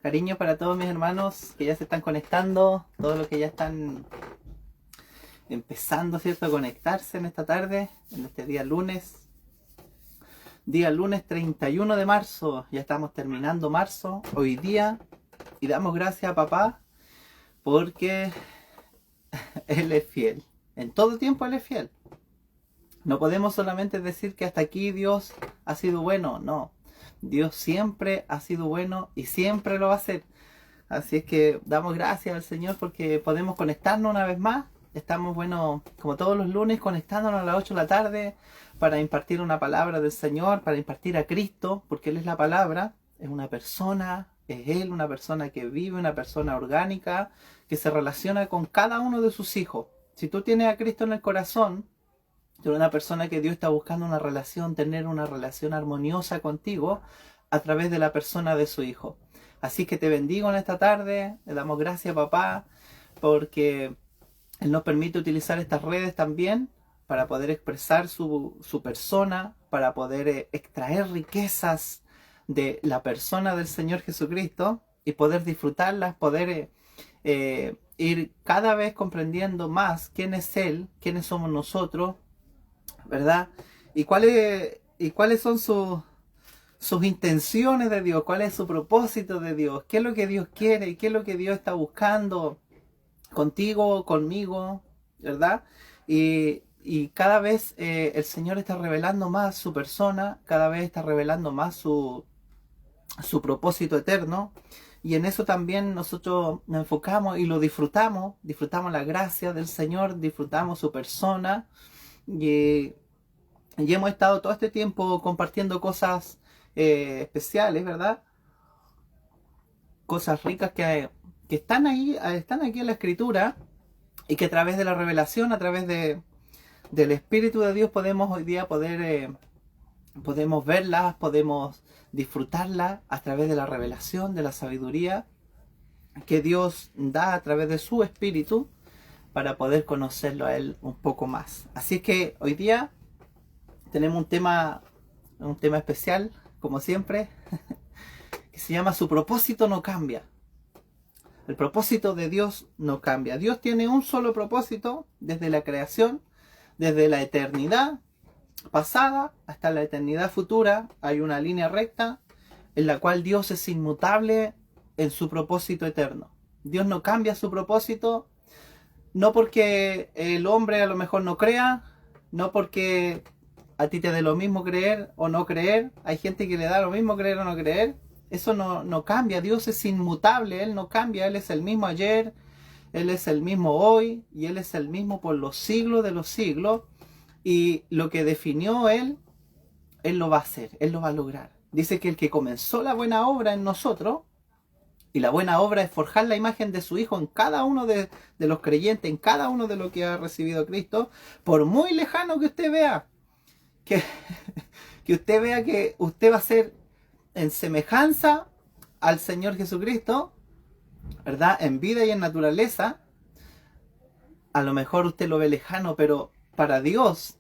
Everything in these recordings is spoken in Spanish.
Cariño para todos mis hermanos que ya se están conectando, todos los que ya están empezando, ¿cierto?, a conectarse en esta tarde, en este día lunes 31 de marzo. Ya estamos terminando marzo hoy día y damos gracias a papá porque Él es fiel. En todo tiempo Él es fiel. No podemos solamente decir que hasta aquí Dios ha sido bueno, no. Dios siempre ha sido bueno y siempre lo va a hacer. Así es que damos gracias al Señor porque podemos conectarnos una vez más. Estamos, bueno, como todos los lunes, conectándonos a las 8 de la tarde para impartir una palabra del Señor, para impartir a Cristo, porque Él es la palabra, es una persona, es Él, una persona que vive, una persona orgánica, que se relaciona con cada uno de sus hijos. Si tú tienes a Cristo en el corazón, tú eres una persona que Dios está buscando una relación, tener una relación armoniosa contigo a través de la persona de su Hijo. Así que te bendigo en esta tarde, le damos gracias, papá, porque Él nos permite utilizar estas redes también para poder expresar su persona, para poder extraer riquezas de la persona del Señor Jesucristo y poder disfrutarlas, poder ir cada vez comprendiendo más quién es Él, quiénes somos nosotros, ¿verdad? Y cuáles son sus intenciones de Dios, cuál es su propósito de Dios, qué es lo que Dios quiere y qué es lo que Dios está buscando contigo, conmigo, ¿verdad? Y cada vez el Señor está revelando más su persona, cada vez está revelando más su propósito eterno. Y en eso también nosotros nos enfocamos y lo disfrutamos la gracia del Señor, disfrutamos su persona. Y hemos estado todo este tiempo compartiendo cosas especiales, ¿verdad? Cosas ricas que están ahí, están aquí en la Escritura y que a través de la revelación, a través del Espíritu de Dios podemos hoy día podemos verlas, podemos disfrutarlas a través de la revelación, de la sabiduría que Dios da a través de su Espíritu para poder conocerlo a Él un poco más. Así que hoy día tenemos un tema especial, como siempre, que se llama Su propósito no cambia. El propósito de Dios no cambia. Dios tiene un solo propósito desde la creación, desde la eternidad pasada hasta la eternidad futura. Hay una línea recta en la cual Dios es inmutable en su propósito eterno. Dios no cambia su propósito, no porque el hombre a lo mejor no crea, no porque a ti te dé lo mismo creer o no creer. Hay gente que le da lo mismo creer o no creer. Eso no cambia. Dios es inmutable, Él no cambia. Él es el mismo ayer, Él es el mismo hoy y Él es el mismo por los siglos de los siglos. Y lo que definió Él lo va a hacer, Él lo va a lograr. Dice que el que comenzó la buena obra en nosotros, y la buena obra es forjar la imagen de su Hijo en cada uno de los creyentes, en cada uno de los que ha recibido a Cristo, por muy lejano que usted vea, que, que usted vea que usted va a ser en semejanza al Señor Jesucristo, ¿verdad? En vida y en naturaleza. A lo mejor usted lo ve lejano, pero para Dios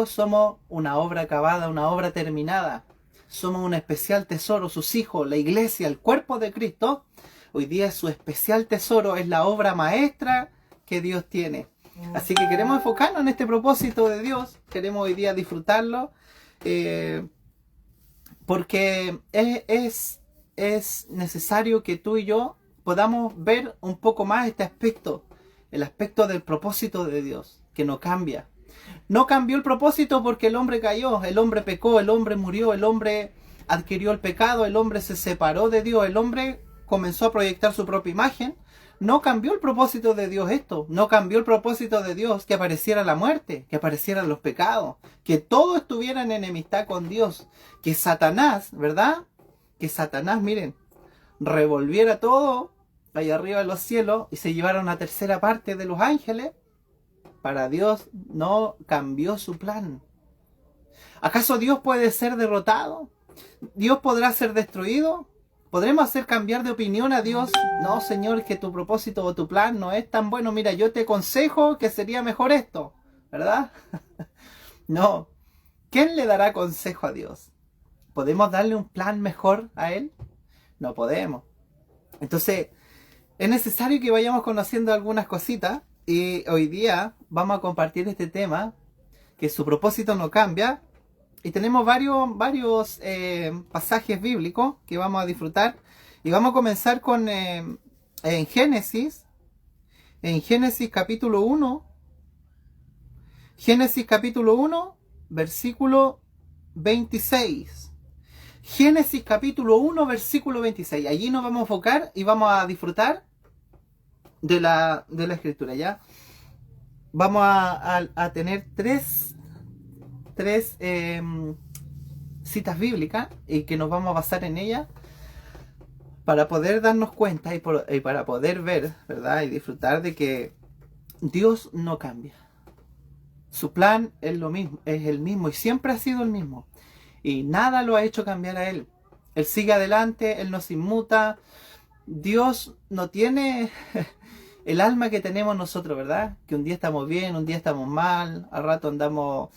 somos una obra acabada, una obra terminada. Somos un especial tesoro, sus hijos, la iglesia, el cuerpo de Cristo. Hoy día su especial tesoro es la obra maestra que Dios tiene. Así que queremos enfocarnos en este propósito de Dios. Queremos hoy día disfrutarlo. Porque es necesario que tú y yo podamos ver un poco más este aspecto. El aspecto del propósito de Dios, que no cambia. No cambió el propósito porque el hombre cayó, el hombre pecó, el hombre murió, el hombre adquirió el pecado, el hombre se separó de Dios, el hombre comenzó a proyectar su propia imagen. No cambió el propósito de Dios esto, no cambió el propósito de Dios que apareciera la muerte, que aparecieran los pecados, que todo estuviera en enemistad con Dios, que Satanás, ¿verdad? Que Satanás, miren, revolviera todo allá arriba de los cielos y se llevara una tercera parte de los ángeles. Para Dios no cambió su plan. ¿Acaso Dios puede ser derrotado? ¿Dios podrá ser destruido? ¿Podremos hacer cambiar de opinión a Dios? No, Señor, que tu propósito o tu plan no es tan bueno. Mira, yo te aconsejo que sería mejor esto, ¿verdad? No. ¿Quién le dará consejo a Dios? ¿Podemos darle un plan mejor a Él? No podemos. Entonces, es necesario que vayamos conociendo algunas cositas y hoy día vamos a compartir este tema, que su propósito no cambia, y tenemos varios pasajes bíblicos que vamos a disfrutar y vamos a comenzar con en Génesis capítulo 1, Génesis capítulo 1, versículo 26. Génesis capítulo 1, versículo 26. Allí nos vamos a enfocar y vamos a disfrutar de la escritura, ¿ya? Vamos a tener tres citas bíblicas y que nos vamos a basar en ellas para poder darnos cuenta y para poder ver, ¿verdad? Y disfrutar de que Dios no cambia. Su plan es lo mismo, es el mismo y siempre ha sido el mismo. Y nada lo ha hecho cambiar a Él. Él sigue adelante, Él no se inmuta. Dios no tiene el alma que tenemos nosotros, ¿verdad? Que un día estamos bien, un día estamos mal, al rato andamos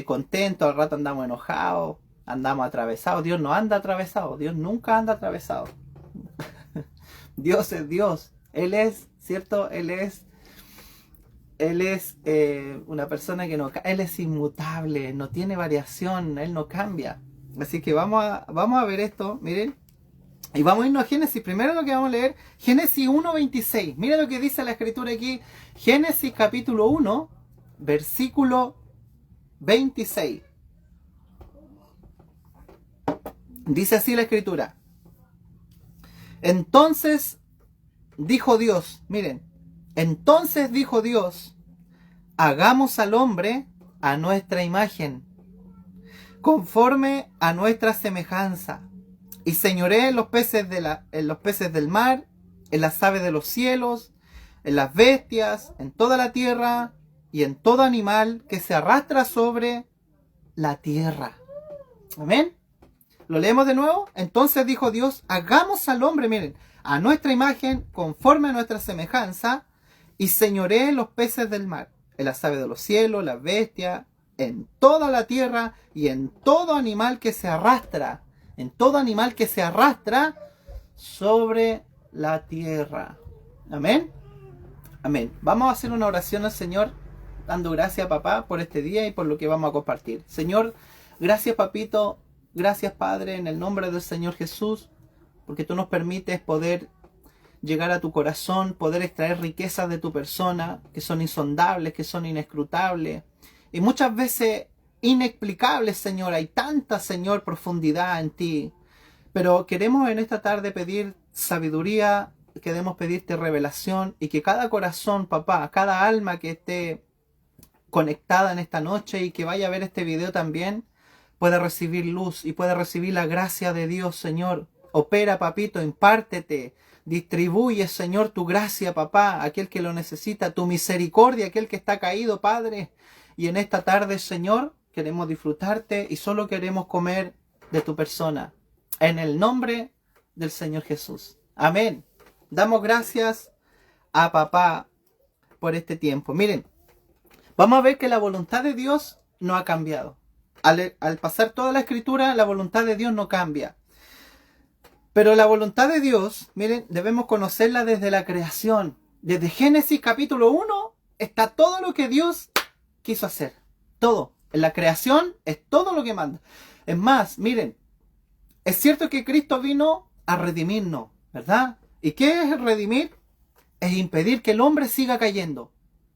contentos, al rato andamos enojados, andamos atravesados. Dios no anda atravesado, Dios nunca anda atravesado. Dios es Dios, Él es, ¿cierto? Él es una persona que no, Él es inmutable, no tiene variación, Él no cambia. Así que vamos a ver esto, miren. Y vamos a irnos a Génesis. Primero lo que vamos a leer, Génesis 1:26. Mira lo que dice la escritura aquí. Génesis capítulo 1, versículo 26. Dice así la escritura. Entonces dijo Dios, miren. Entonces dijo Dios, hagamos al hombre a nuestra imagen, conforme a nuestra semejanza. Y señoré en los peces del mar, en las aves de los cielos, en las bestias, en toda la tierra y en todo animal que se arrastra sobre la tierra. Amén. ¿Lo leemos de nuevo? Entonces dijo Dios, hagamos al hombre, miren, a nuestra imagen, conforme a nuestra semejanza, y señoré en los peces del mar, en las aves de los cielos, las bestias, en toda la tierra y en todo animal que se arrastra. En todo animal que se arrastra sobre la tierra. Amén. Amén. Vamos a hacer una oración al Señor, dando gracias, papá, por este día y por lo que vamos a compartir. Señor, gracias, papito. Gracias, Padre, en el nombre del Señor Jesús, porque tú nos permites poder llegar a tu corazón, poder extraer riquezas de tu persona, que son insondables, que son inescrutables, y muchas veces inexplicables, Señor. Hay tanta, Señor, profundidad en ti. Pero queremos en esta tarde pedir sabiduría, queremos pedirte revelación, y que cada corazón, papá, cada alma que esté conectada en esta noche y que vaya a ver este video también, pueda recibir luz y pueda recibir la gracia de Dios, Señor. Opera, papito, impártete, distribuye, Señor, tu gracia, papá, aquel que lo necesita, tu misericordia, aquel que está caído, Padre. Y en esta tarde, Señor, queremos disfrutarte y solo queremos comer de tu persona. En el nombre del Señor Jesús. Amén. Damos gracias a papá por este tiempo. Miren, vamos a ver que la voluntad de Dios no ha cambiado. Al pasar toda la escritura, la voluntad de Dios no cambia. Pero la voluntad de Dios, miren, debemos conocerla desde la creación. Desde Génesis capítulo 1 está todo lo que Dios quiso hacer. Todo. En la creación es todo lo que manda. Es más, miren, es cierto que Cristo vino a redimirnos, ¿verdad? ¿Y qué es redimir? Es impedir que el hombre siga cayendo.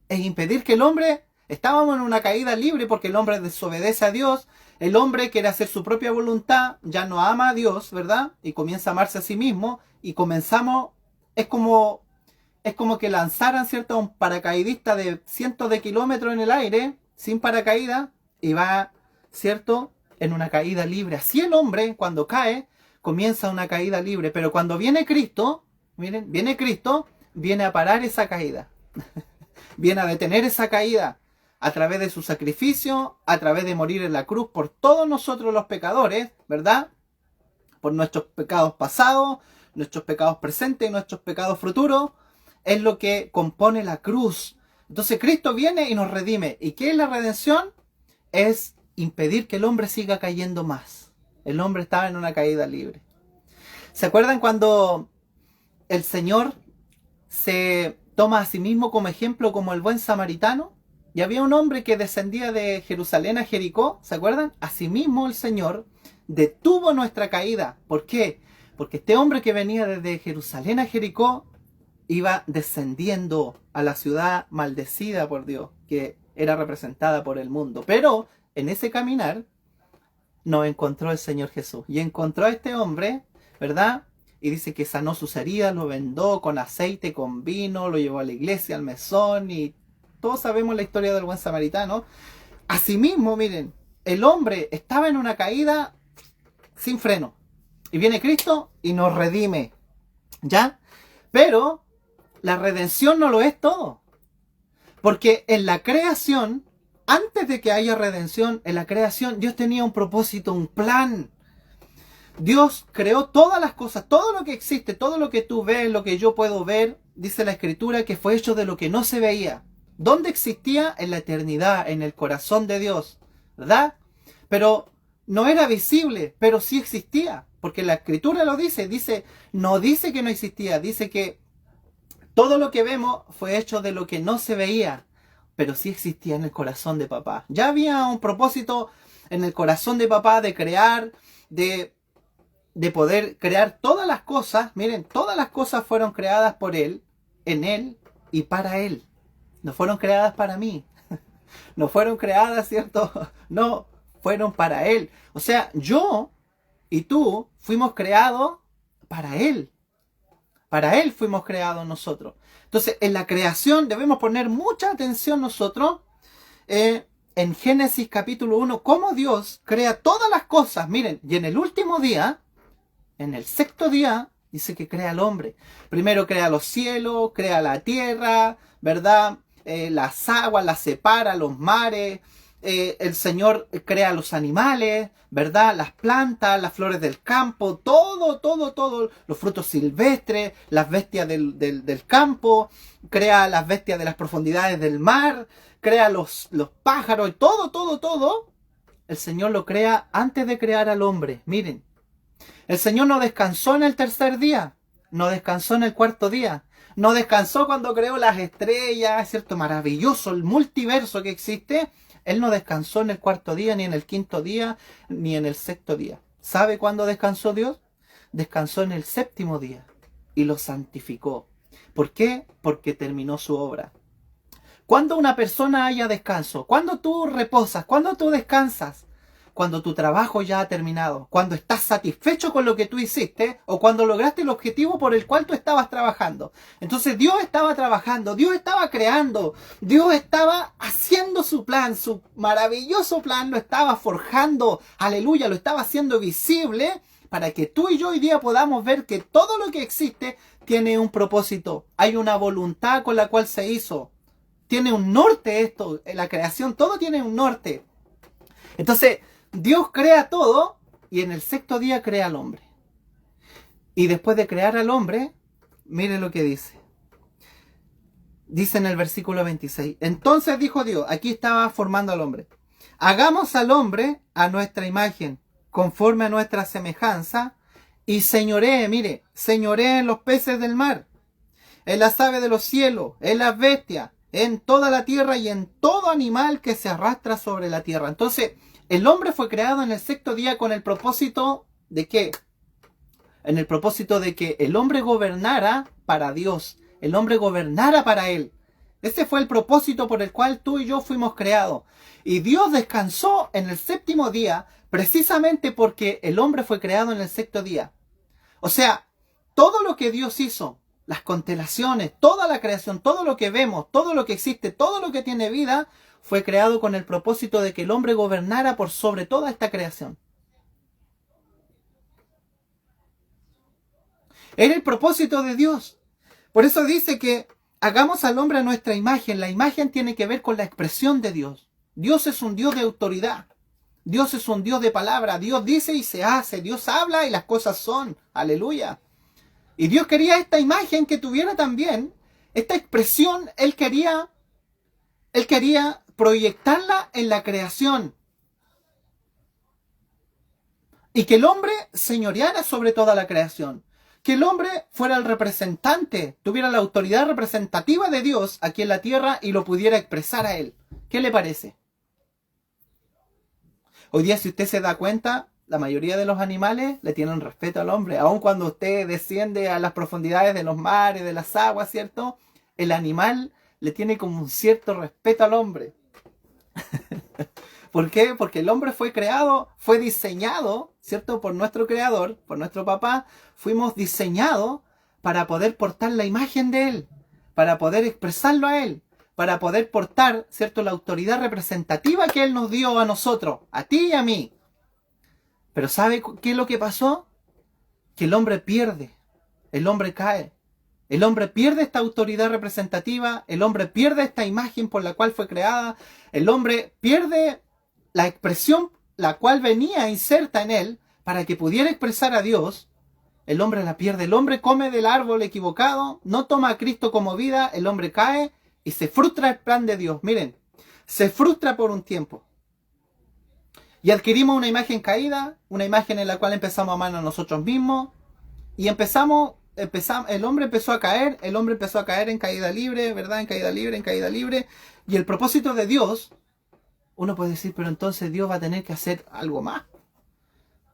Es impedir que el hombre... Estábamos en una caída libre porque el hombre desobedece a Dios. El hombre quiere hacer su propia voluntad, ya no ama a Dios, ¿verdad? Y comienza a amarse a sí mismo. Y comenzamos... Es como que lanzaran, ¿cierto?, un paracaidista de cientos de kilómetros en el aire, sin paracaídas, y va, ¿cierto?, en una caída libre. Así el hombre, cuando cae, comienza una caída libre. Pero cuando viene Cristo, miren, viene Cristo, viene a parar esa caída. Viene a detener esa caída a través de su sacrificio, a través de morir en la cruz por todos nosotros los pecadores, ¿verdad? Por nuestros pecados pasados, nuestros pecados presentes y nuestros pecados futuros. Es lo que compone la cruz. Entonces Cristo viene y nos redime. ¿Y qué es la redención? Es impedir que el hombre siga cayendo más. El hombre estaba en una caída libre. ¿Se acuerdan cuando el Señor se toma a sí mismo como ejemplo como el buen samaritano. Y había un hombre que descendía de Jerusalén a Jericó, ¿se acuerdan? Asimismo el Señor detuvo nuestra caída. ¿Por qué? Porque este hombre que venía desde Jerusalén a Jericó iba descendiendo a la ciudad maldecida por Dios, que era representada por el mundo. Pero en ese caminar nos encontró el Señor Jesús. Y encontró a este hombre, ¿verdad? Y dice que sanó sus heridas, lo vendó con aceite, con vino, lo llevó a la iglesia, al mesón, y todos sabemos la historia del buen samaritano. Asimismo, miren, el hombre estaba en una caída sin freno. Y viene Cristo y nos redime. ¿Ya? Pero la redención no lo es todo. Porque en la creación, antes de que haya redención, en la creación Dios tenía un propósito, un plan. Dios creó todas las cosas, todo lo que existe, todo lo que tú ves, lo que yo puedo ver, dice la Escritura, que fue hecho de lo que no se veía. ¿Dónde existía? En la eternidad, en el corazón de Dios, ¿verdad? Pero no era visible, pero sí existía, porque la Escritura lo dice, no dice que no existía, dice que todo lo que vemos fue hecho de lo que no se veía, pero sí existía en el corazón de papá. Ya había un propósito en el corazón de papá de crear, de poder crear todas las cosas. Miren, todas las cosas fueron creadas por Él, en Él y para Él. No fueron creadas para mí. No fueron creadas, ¿cierto? No, fueron para Él. O sea, yo y tú fuimos creados para Él. Para Él fuimos creados nosotros. Entonces, en la creación debemos poner mucha atención nosotros. En Génesis capítulo 1, cómo Dios crea todas las cosas. Miren, y en el último día, en el sexto día, dice que crea al hombre. Primero crea los cielos, crea la tierra, ¿verdad? Las aguas, las separa, los mares. El Señor crea los animales, ¿verdad? Las plantas, las flores del campo, todo, los frutos silvestres, las bestias del campo, crea las bestias de las profundidades del mar, crea los pájaros, todo. El Señor lo crea antes de crear al hombre. Miren, el Señor no descansó en el tercer día, no descansó en el cuarto día, no descansó cuando creó las estrellas, ¿cierto? Maravilloso, el multiverso que existe. Él no descansó en el cuarto día, ni en el quinto día, ni en el sexto día. ¿Sabe cuándo descansó Dios? Descansó en el séptimo día y lo santificó. ¿Por qué? Porque terminó su obra. Cuando una persona haya descanso, cuando tú reposas, cuando tú descansas, cuando tu trabajo ya ha terminado, cuando estás satisfecho con lo que tú hiciste o cuando lograste el objetivo por el cual tú estabas trabajando. Entonces Dios estaba trabajando, Dios estaba creando, Dios estaba haciendo su plan, su maravilloso plan, lo estaba forjando, aleluya, lo estaba haciendo visible para que tú y yo hoy día podamos ver que todo lo que existe tiene un propósito, hay una voluntad con la cual se hizo, tiene un norte esto, la creación, todo tiene un norte. Entonces, Dios crea todo y en el sexto día crea al hombre. Y después de crear al hombre, miren lo que dice. Dice en el versículo 26. Entonces dijo Dios, aquí estaba formando al hombre. Hagamos al hombre a nuestra imagen, conforme a nuestra semejanza, y señoree, mire, señoree en los peces del mar, en las aves de los cielos, en las bestias, en toda la tierra y en todo animal que se arrastra sobre la tierra. Entonces, el hombre fue creado en el sexto día con el propósito de ¿qué? En el propósito de que el hombre gobernara para Dios, el hombre gobernara para Él. Ese fue el propósito por el cual tú y yo fuimos creados. Y Dios descansó en el séptimo día precisamente porque el hombre fue creado en el sexto día. O sea, todo lo que Dios hizo, las constelaciones, toda la creación, todo lo que vemos, todo lo que existe, todo lo que tiene vida, fue creado con el propósito de que el hombre gobernara por sobre toda esta creación. Era el propósito de Dios. Por eso dice que hagamos al hombre a nuestra imagen. La imagen tiene que ver con la expresión de Dios. Dios es un Dios de autoridad. Dios es un Dios de palabra. Dios dice y se hace. Dios habla y las cosas son. Aleluya. Y Dios quería esta imagen que tuviera también, esta expresión, Él quería proyectarla en la creación. Y que el hombre señoreara sobre toda la creación. que el hombre fuera el representante, tuviera la autoridad representativa de Dios aquí en la tierra y lo pudiera expresar a él. ¿Qué le parece? Hoy día, si usted se da cuenta, la mayoría de los animales le tienen respeto al hombre. Aun cuando usted desciende a las profundidades de los mares, de las aguas, ¿cierto? El animal le tiene como un cierto respeto al hombre. ¿Por qué? Porque el hombre fue creado, fue diseñado, ¿cierto? Por nuestro creador, por nuestro papá. Fuimos diseñados para poder portar la imagen de él, para poder expresarlo a él, para poder portar, ¿cierto?, la autoridad representativa que él nos dio a nosotros, a ti y a mí. Pero ¿sabe qué es lo que pasó? Que el hombre pierde, el hombre cae. El hombre pierde esta autoridad representativa, el hombre pierde esta imagen por la cual fue creada, el hombre pierde la expresión la cual venía inserta en él para que pudiera expresar a Dios. El hombre la pierde, el hombre come del árbol equivocado, no toma a Cristo como vida, el hombre cae y se frustra el plan de Dios. Miren, se frustra por un tiempo. Y adquirimos una imagen caída, una imagen en la cual empezamos a amar a nosotros mismos. Y empezamos, el hombre empezó a caer, en caída libre, ¿verdad? En caída libre. Y el propósito de Dios, uno puede decir, pero entonces Dios va a tener que hacer algo más.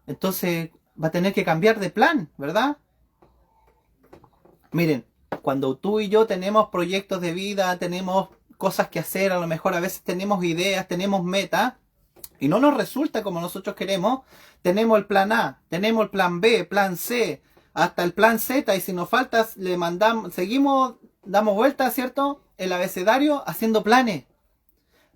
Entonces va a tener que cambiar de plan, ¿verdad? Miren, cuando tú y yo tenemos proyectos de vida, tenemos cosas que hacer, a lo mejor a veces tenemos ideas, tenemos metas, y no nos resulta como nosotros queremos, tenemos el plan A, tenemos el plan B, plan C, hasta el plan Z, y si nos falta, le mandamos, seguimos, damos vueltas, ¿cierto?, el abecedario haciendo planes.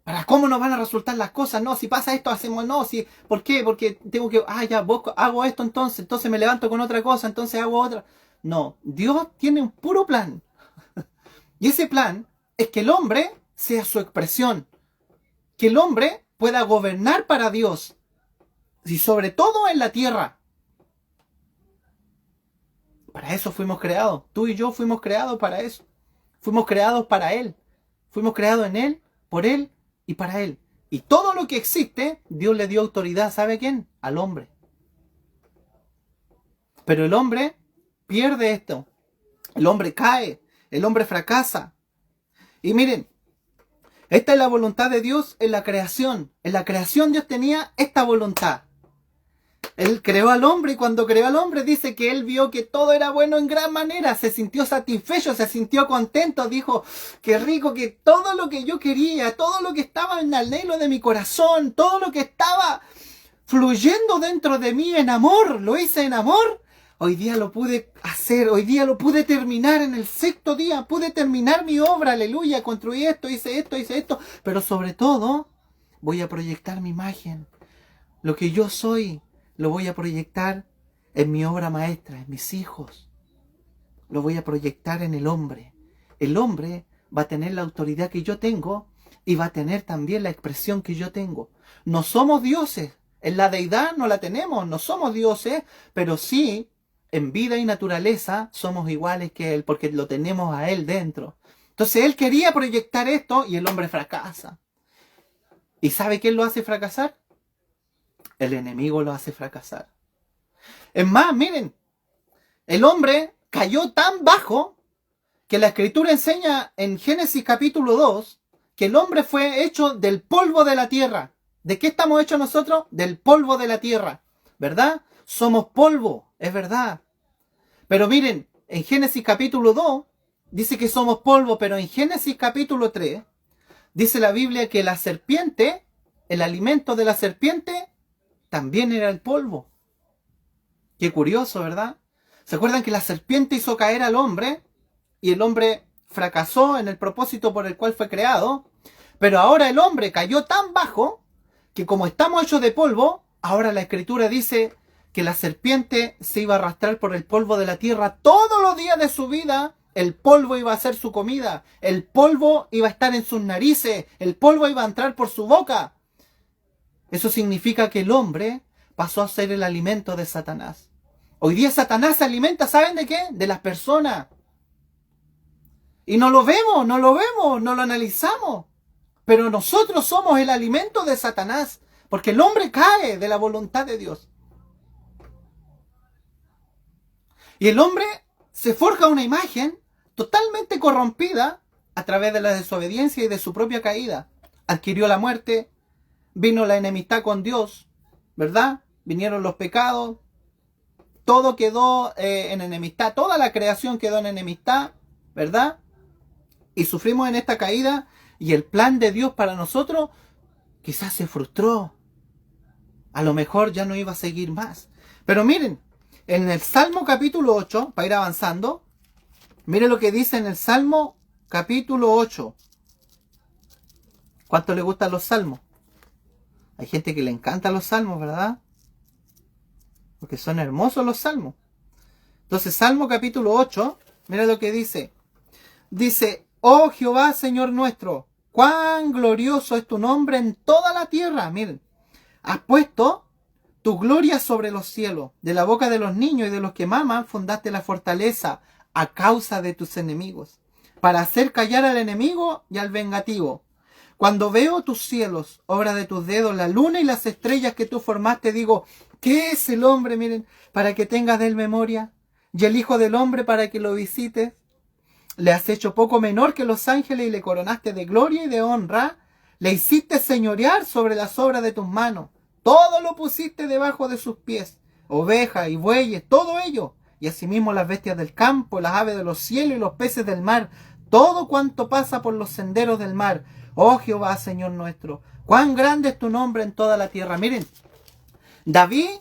¿Para cómo nos van a resultar las cosas? No, si pasa esto, hacemos, no, si, ¿por qué? Porque tengo que, ya, vos hago esto entonces me levanto con otra cosa, entonces hago otra. No, Dios tiene un puro plan. Y ese plan es que el hombre sea su expresión. Que el hombre pueda gobernar para Dios. Y sobre todo en la tierra. Para eso fuimos creados. Tú y yo fuimos creados para eso. Fuimos creados para Él. Fuimos creados en Él, por Él y para Él. Y todo lo que existe, Dios le dio autoridad, ¿sabe a quién? Al hombre. Pero el hombre pierde esto. El hombre cae. El hombre fracasa. Y miren, esta es la voluntad de Dios en la creación. En la creación Dios tenía esta voluntad. Él creó al hombre y cuando creó al hombre dice que él vio que todo era bueno en gran manera. Se sintió satisfecho, se sintió contento. Dijo, qué rico, que todo lo que yo quería, todo lo que estaba en el anhelo de mi corazón, todo lo que estaba fluyendo dentro de mí en amor, lo hice en amor. Hoy día lo pude hacer, hoy día lo pude terminar en el sexto día, pude terminar mi obra, aleluya, construí esto, hice esto, pero sobre todo voy a proyectar mi imagen. Lo que yo soy, lo voy a proyectar en mi obra maestra, en mis hijos. Lo voy a proyectar en el hombre. El hombre va a tener la autoridad que yo tengo y va a tener también la expresión que yo tengo. No somos dioses, en la deidad no la tenemos, no somos dioses, pero sí, en vida y naturaleza somos iguales que Él, porque lo tenemos a Él dentro. Entonces Él quería proyectar esto y el hombre fracasa. ¿Y sabe quién lo hace fracasar? El enemigo lo hace fracasar. Es más, miren, el hombre cayó tan bajo que la Escritura enseña en Génesis capítulo 2 que el hombre fue hecho del polvo de la tierra. ¿De qué estamos hechos nosotros? Del polvo de la tierra, ¿verdad? Somos polvo, es verdad. Pero miren, en Génesis capítulo 2 dice que somos polvo, pero en Génesis capítulo 3 dice la Biblia que la serpiente, el alimento de la serpiente, también era el polvo. Qué curioso, ¿verdad? ¿Se acuerdan que la serpiente hizo caer al hombre y el hombre fracasó en el propósito por el cual fue creado? Pero ahora el hombre cayó tan bajo que como estamos hechos de polvo, ahora la Escritura dice que la serpiente se iba a arrastrar por el polvo de la tierra todos los días de su vida. El polvo iba a ser su comida, el polvo iba a estar en sus narices, el polvo iba a entrar por su boca. Eso significa que el hombre pasó a ser el alimento de Satanás. Hoy día Satanás se alimenta, ¿saben de qué? De las personas. Y no lo vemos, no lo analizamos. Pero nosotros somos el alimento de Satanás, porque el hombre cae de la voluntad de Dios. Y el hombre se forja una imagen totalmente corrompida a través de la desobediencia y de su propia caída. Adquirió la muerte, vino la enemistad con Dios, ¿verdad? Vinieron los pecados, todo quedó en enemistad, toda la creación quedó en enemistad, ¿verdad? Y sufrimos en esta caída y el plan de Dios para nosotros quizás se frustró. A lo mejor ya no iba a seguir más. Pero miren, en el Salmo capítulo 8, para ir avanzando, miren lo que dice en el Salmo capítulo 8. ¿Cuánto le gustan los salmos? Hay gente que le encantan los salmos, ¿verdad? Porque son hermosos los salmos. Entonces, Salmo capítulo 8, mira lo que dice. Dice, oh Jehová, Señor nuestro, cuán glorioso es tu nombre en toda la tierra. Miren, has puesto tu gloria sobre los cielos. De la boca de los niños y de los que maman fundaste la fortaleza a causa de tus enemigos, para hacer callar al enemigo y al vengativo. Cuando veo tus cielos, obra de tus dedos, la luna y las estrellas que tú formaste, digo, ¿qué es el hombre, miren, para que tengas de él memoria? Y el hijo del hombre para que lo visites. Le has hecho poco menor que los ángeles y le coronaste de gloria y de honra. Le hiciste señorear sobre las obras de tus manos. Todo lo pusiste debajo de sus pies. Ovejas y bueyes, todo ello. Y asimismo las bestias del campo, las aves de los cielos y los peces del mar. Todo cuanto pasa por los senderos del mar. Oh Jehová, Señor nuestro, cuán grande es tu nombre en toda la tierra. Miren, David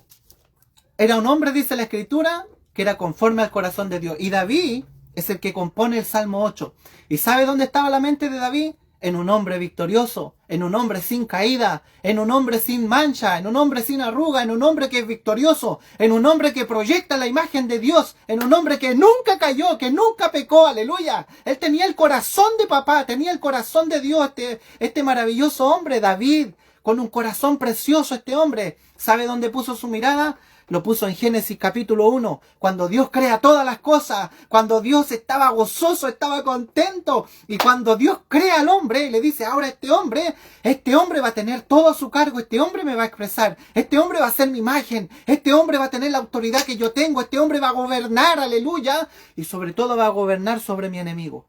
era un hombre, dice la Escritura, que era conforme al corazón de Dios. Y David es el que compone el Salmo 8. ¿Y sabe dónde estaba la mente de David? En un hombre victorioso, en un hombre sin caída, en un hombre sin mancha, en un hombre sin arruga, en un hombre que es victorioso, en un hombre que proyecta la imagen de Dios, en un hombre que nunca cayó, que nunca pecó, aleluya. Él tenía el corazón de papá, tenía el corazón de Dios, este maravilloso hombre, David, con un corazón precioso este hombre. ¿Sabe dónde puso su mirada? Lo puso en Génesis capítulo 1, cuando Dios crea todas las cosas, cuando Dios estaba gozoso, estaba contento, y cuando Dios crea al hombre, le dice, ahora este hombre va a tener todo a su cargo, este hombre me va a expresar, este hombre va a ser mi imagen, este hombre va a tener la autoridad que yo tengo, este hombre va a gobernar, aleluya, y sobre todo va a gobernar sobre mi enemigo.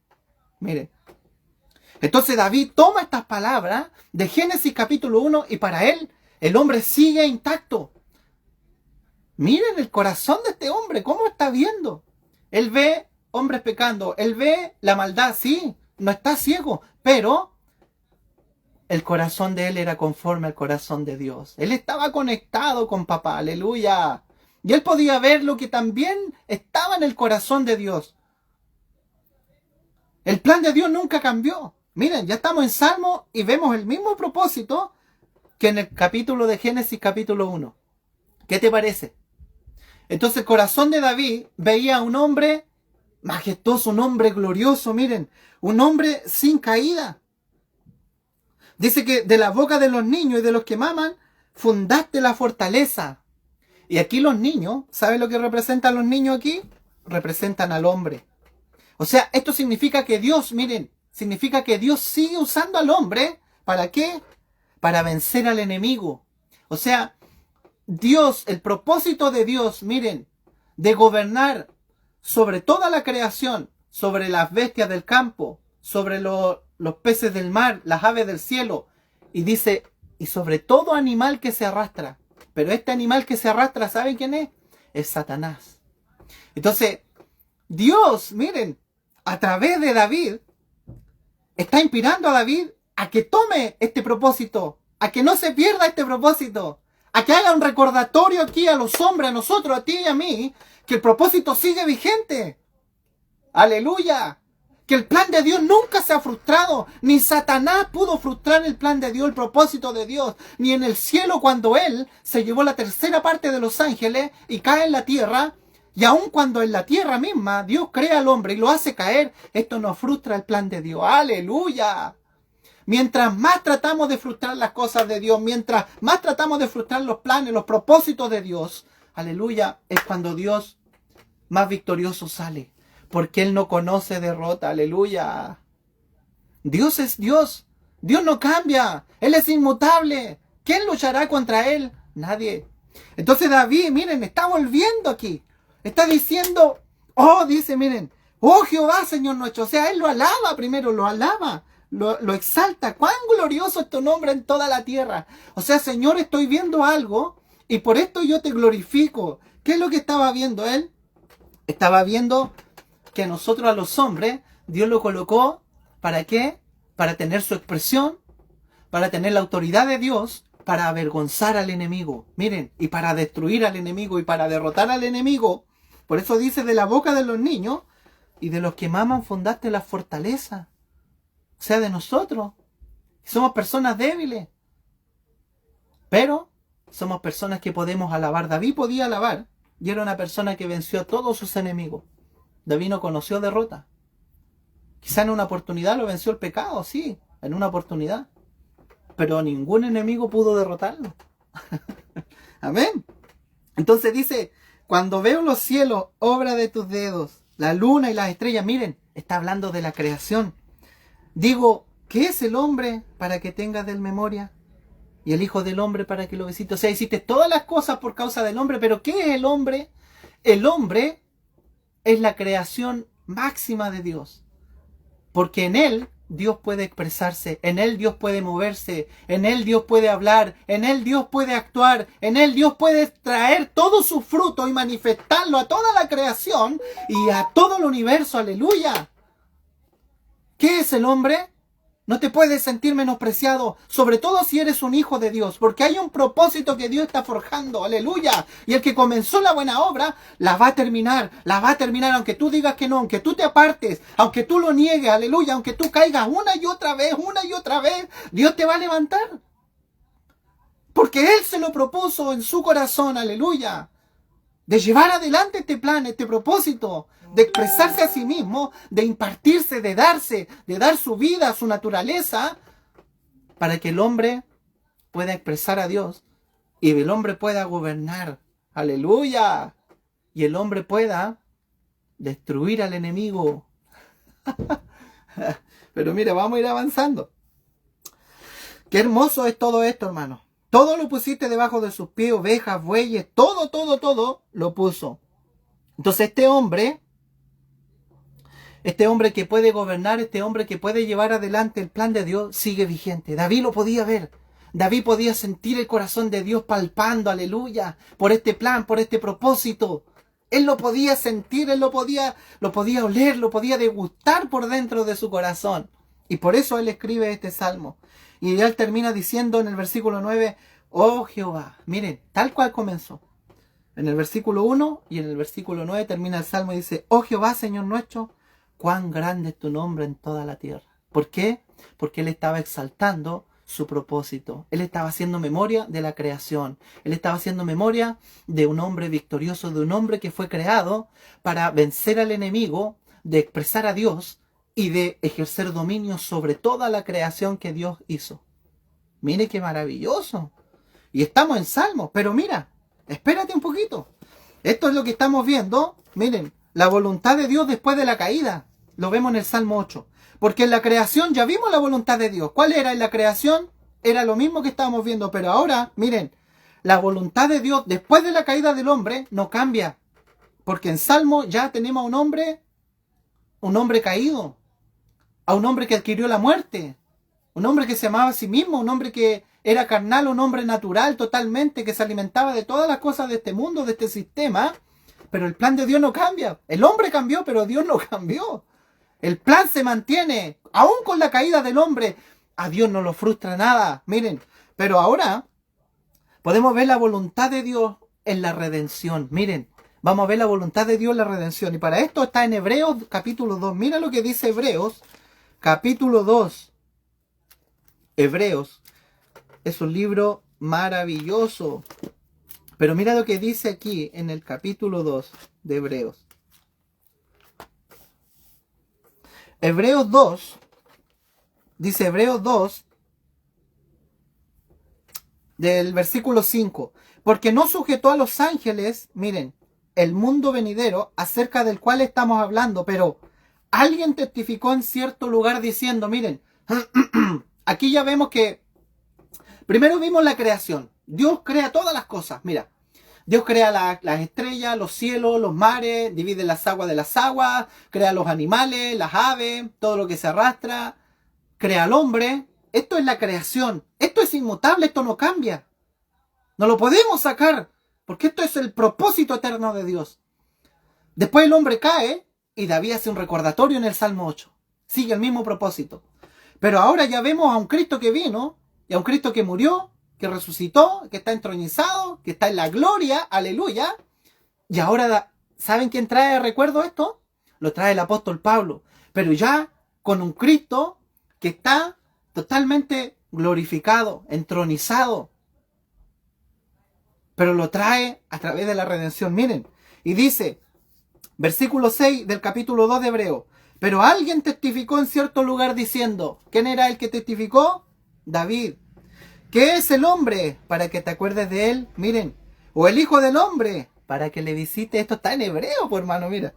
Mire. Entonces David toma estas palabras de Génesis capítulo 1 y para él, el hombre sigue intacto. Miren el corazón de este hombre, cómo está viendo. Él ve hombres pecando, él ve la maldad, sí, no está ciego, pero el corazón de él era conforme al corazón de Dios. Él estaba conectado con papá, aleluya. Y él podía ver lo que también estaba en el corazón de Dios. El plan de Dios nunca cambió. Miren, ya estamos en Salmo y vemos el mismo propósito que en el capítulo de Génesis capítulo 1. ¿Qué te parece? Entonces el corazón de David veía a un hombre majestuoso, un hombre glorioso, miren, un hombre sin caída. Dice que de la boca de los niños y de los que maman, fundaste la fortaleza. Y aquí los niños, ¿saben lo que representan los niños aquí? Representan al hombre. O sea, esto significa que Dios, miren, significa que Dios sigue usando al hombre, ¿para qué? Para vencer al enemigo. O sea, Dios, el propósito de Dios, miren, de gobernar sobre toda la creación, sobre las bestias del campo, sobre los peces del mar, las aves del cielo, y dice, y sobre todo animal que se arrastra. Pero este animal que se arrastra, ¿saben quién es? Es Satanás. Entonces, Dios, miren, a través de David, está inspirando a David a que tome este propósito, a que no se pierda este propósito, a que haga un recordatorio aquí a los hombres, a nosotros, a ti y a mí, que el propósito sigue vigente. ¡Aleluya! Que el plan de Dios nunca se ha frustrado. Ni Satanás pudo frustrar el plan de Dios, el propósito de Dios. Ni en el cielo cuando Él se llevó la tercera parte de los ángeles y cae en la tierra. Y aun cuando en la tierra misma Dios crea al hombre y lo hace caer, esto no frustra el plan de Dios. ¡Aleluya! Mientras más tratamos de frustrar las cosas de Dios, mientras más tratamos de frustrar los planes, los propósitos de Dios, aleluya, es cuando Dios más victorioso sale. Porque Él no conoce derrota, aleluya. Dios es Dios. Dios no cambia. Él es inmutable. ¿Quién luchará contra Él? Nadie. Entonces David, miren, está volviendo aquí. Está diciendo, dice, miren, oh Jehová, Señor nuestro. O sea, él lo alaba primero, lo alaba, lo exalta. Cuán glorioso es tu nombre en toda la tierra. O sea, Señor, estoy viendo algo y por esto yo te glorifico. ¿Qué es lo que estaba viendo él? Estaba viendo que a nosotros, a los hombres, Dios lo colocó, ¿para qué? Para tener su expresión, para tener la autoridad de Dios, para avergonzar al enemigo. Miren, y para destruir al enemigo y para derrotar al enemigo. Por eso dice, de la boca de los niños y de los que maman fundaste la fortaleza. O sea, de nosotros. Somos personas débiles. Pero somos personas que podemos alabar. David podía alabar y era una persona que venció a todos sus enemigos. David no conoció derrota. Quizá en una oportunidad lo venció el pecado, sí, en una oportunidad. Pero ningún enemigo pudo derrotarlo. Amén. Entonces dice, cuando veo los cielos, obra de tus dedos, la luna y las estrellas, miren, está hablando de la creación. Digo, ¿qué es el hombre para que tengas de él memoria? Y el hijo del hombre para que lo visites. O sea, hiciste todas las cosas por causa del hombre, pero ¿qué es el hombre? El hombre es la creación máxima de Dios. Porque en él Dios puede expresarse, en él Dios puede moverse, en él Dios puede hablar, en él Dios puede actuar, en él Dios puede traer todo su fruto y manifestarlo a toda la creación y a todo el universo. Aleluya. ¿Qué es el hombre? No te puedes sentir menospreciado, sobre todo si eres un hijo de Dios, porque hay un propósito que Dios está forjando, aleluya. Y el que comenzó la buena obra, la va a terminar, aunque tú digas que no, aunque tú te apartes, aunque tú lo niegues, aleluya, aunque tú caigas una y otra vez, Dios te va a levantar. Porque Él se lo propuso en su corazón, aleluya, de llevar adelante este plan, este propósito, de expresarse a sí mismo, de impartirse, de darse, de dar su vida, su naturaleza, para que el hombre pueda expresar a Dios y el hombre pueda gobernar. ¡Aleluya! Y el hombre pueda destruir al enemigo. Pero mira, vamos a ir avanzando. Qué hermoso es todo esto, hermano. Todo lo pusiste debajo de sus pies, ovejas, bueyes, todo lo puso. Entonces este hombre que puede gobernar, este hombre que puede llevar adelante el plan de Dios, sigue vigente. David lo podía ver. David podía sentir el corazón de Dios palpando, aleluya, por este plan, por este propósito. Él lo podía sentir, él lo podía oler, lo podía degustar por dentro de su corazón. Y por eso él escribe este salmo. Y él termina diciendo en el versículo 9, oh Jehová, miren, tal cual comenzó. En el versículo 1 y en el versículo 9 termina el salmo y dice, oh Jehová, Señor nuestro, cuán grande es tu nombre en toda la tierra. ¿Por qué? Porque él estaba exaltando su propósito. Él estaba haciendo memoria de la creación. Él estaba haciendo memoria de un hombre victorioso, de un hombre que fue creado para vencer al enemigo, de expresar a Dios y de ejercer dominio sobre toda la creación que Dios hizo. Mire qué maravilloso. Y estamos en Salmos, pero mira, espérate un poquito. Esto es lo que estamos viendo. Miren, la voluntad de Dios después de la caída. Lo vemos en el Salmo 8. Porque en la creación ya vimos la voluntad de Dios. ¿Cuál era en la creación? Era lo mismo que estábamos viendo. Pero ahora, miren, la voluntad de Dios después de la caída del hombre no cambia. Porque en Salmo ya tenemos a un hombre caído. A un hombre que adquirió la muerte. Un hombre que se amaba a sí mismo. Un hombre que era carnal, un hombre natural totalmente, que se alimentaba de todas las cosas de este mundo, de este sistema. Pero el plan de Dios no cambia. El hombre cambió, pero Dios no cambió. El plan se mantiene. Aún con la caída del hombre, a Dios no lo frustra nada. Miren, pero ahora podemos ver la voluntad de Dios en la redención. Miren, vamos a ver la voluntad de Dios en la redención. Y para esto está en Hebreos capítulo 2. Mira lo que dice Hebreos capítulo 2. Hebreos es un libro maravilloso. Pero mira lo que dice aquí en el capítulo 2 de Hebreos. Hebreos 2, dice Hebreos 2, del versículo 5. Porque no sujetó a los ángeles, miren, el mundo venidero acerca del cual estamos hablando, pero alguien testificó en cierto lugar diciendo, miren, aquí ya vemos que, primero vimos la creación. Dios crea todas las cosas, mira. Dios crea las estrellas, los cielos, los mares, divide las aguas de las aguas, crea los animales, las aves, todo lo que se arrastra, crea al hombre. Esto es la creación. Esto es inmutable, esto no cambia. No lo podemos sacar, porque esto es el propósito eterno de Dios. Después el hombre cae y David hace un recordatorio en el Salmo 8. Sigue el mismo propósito. Pero ahora ya vemos a un Cristo que vino y a un Cristo que murió, que resucitó, que está entronizado, que está en la gloria, aleluya. Y ahora, ¿saben quién trae de recuerdo esto? Lo trae el apóstol Pablo. Pero ya con un Cristo que está totalmente glorificado, entronizado. Pero lo trae a través de la redención. Miren, y dice, versículo 6 del capítulo 2 de Hebreo. Pero alguien testificó en cierto lugar diciendo, ¿quién era el que testificó? David. ¿Qué es el hombre? Para que te acuerdes de él. Miren. O el hijo del hombre. Para que le visite. Esto está en hebreo, pues hermano, mira.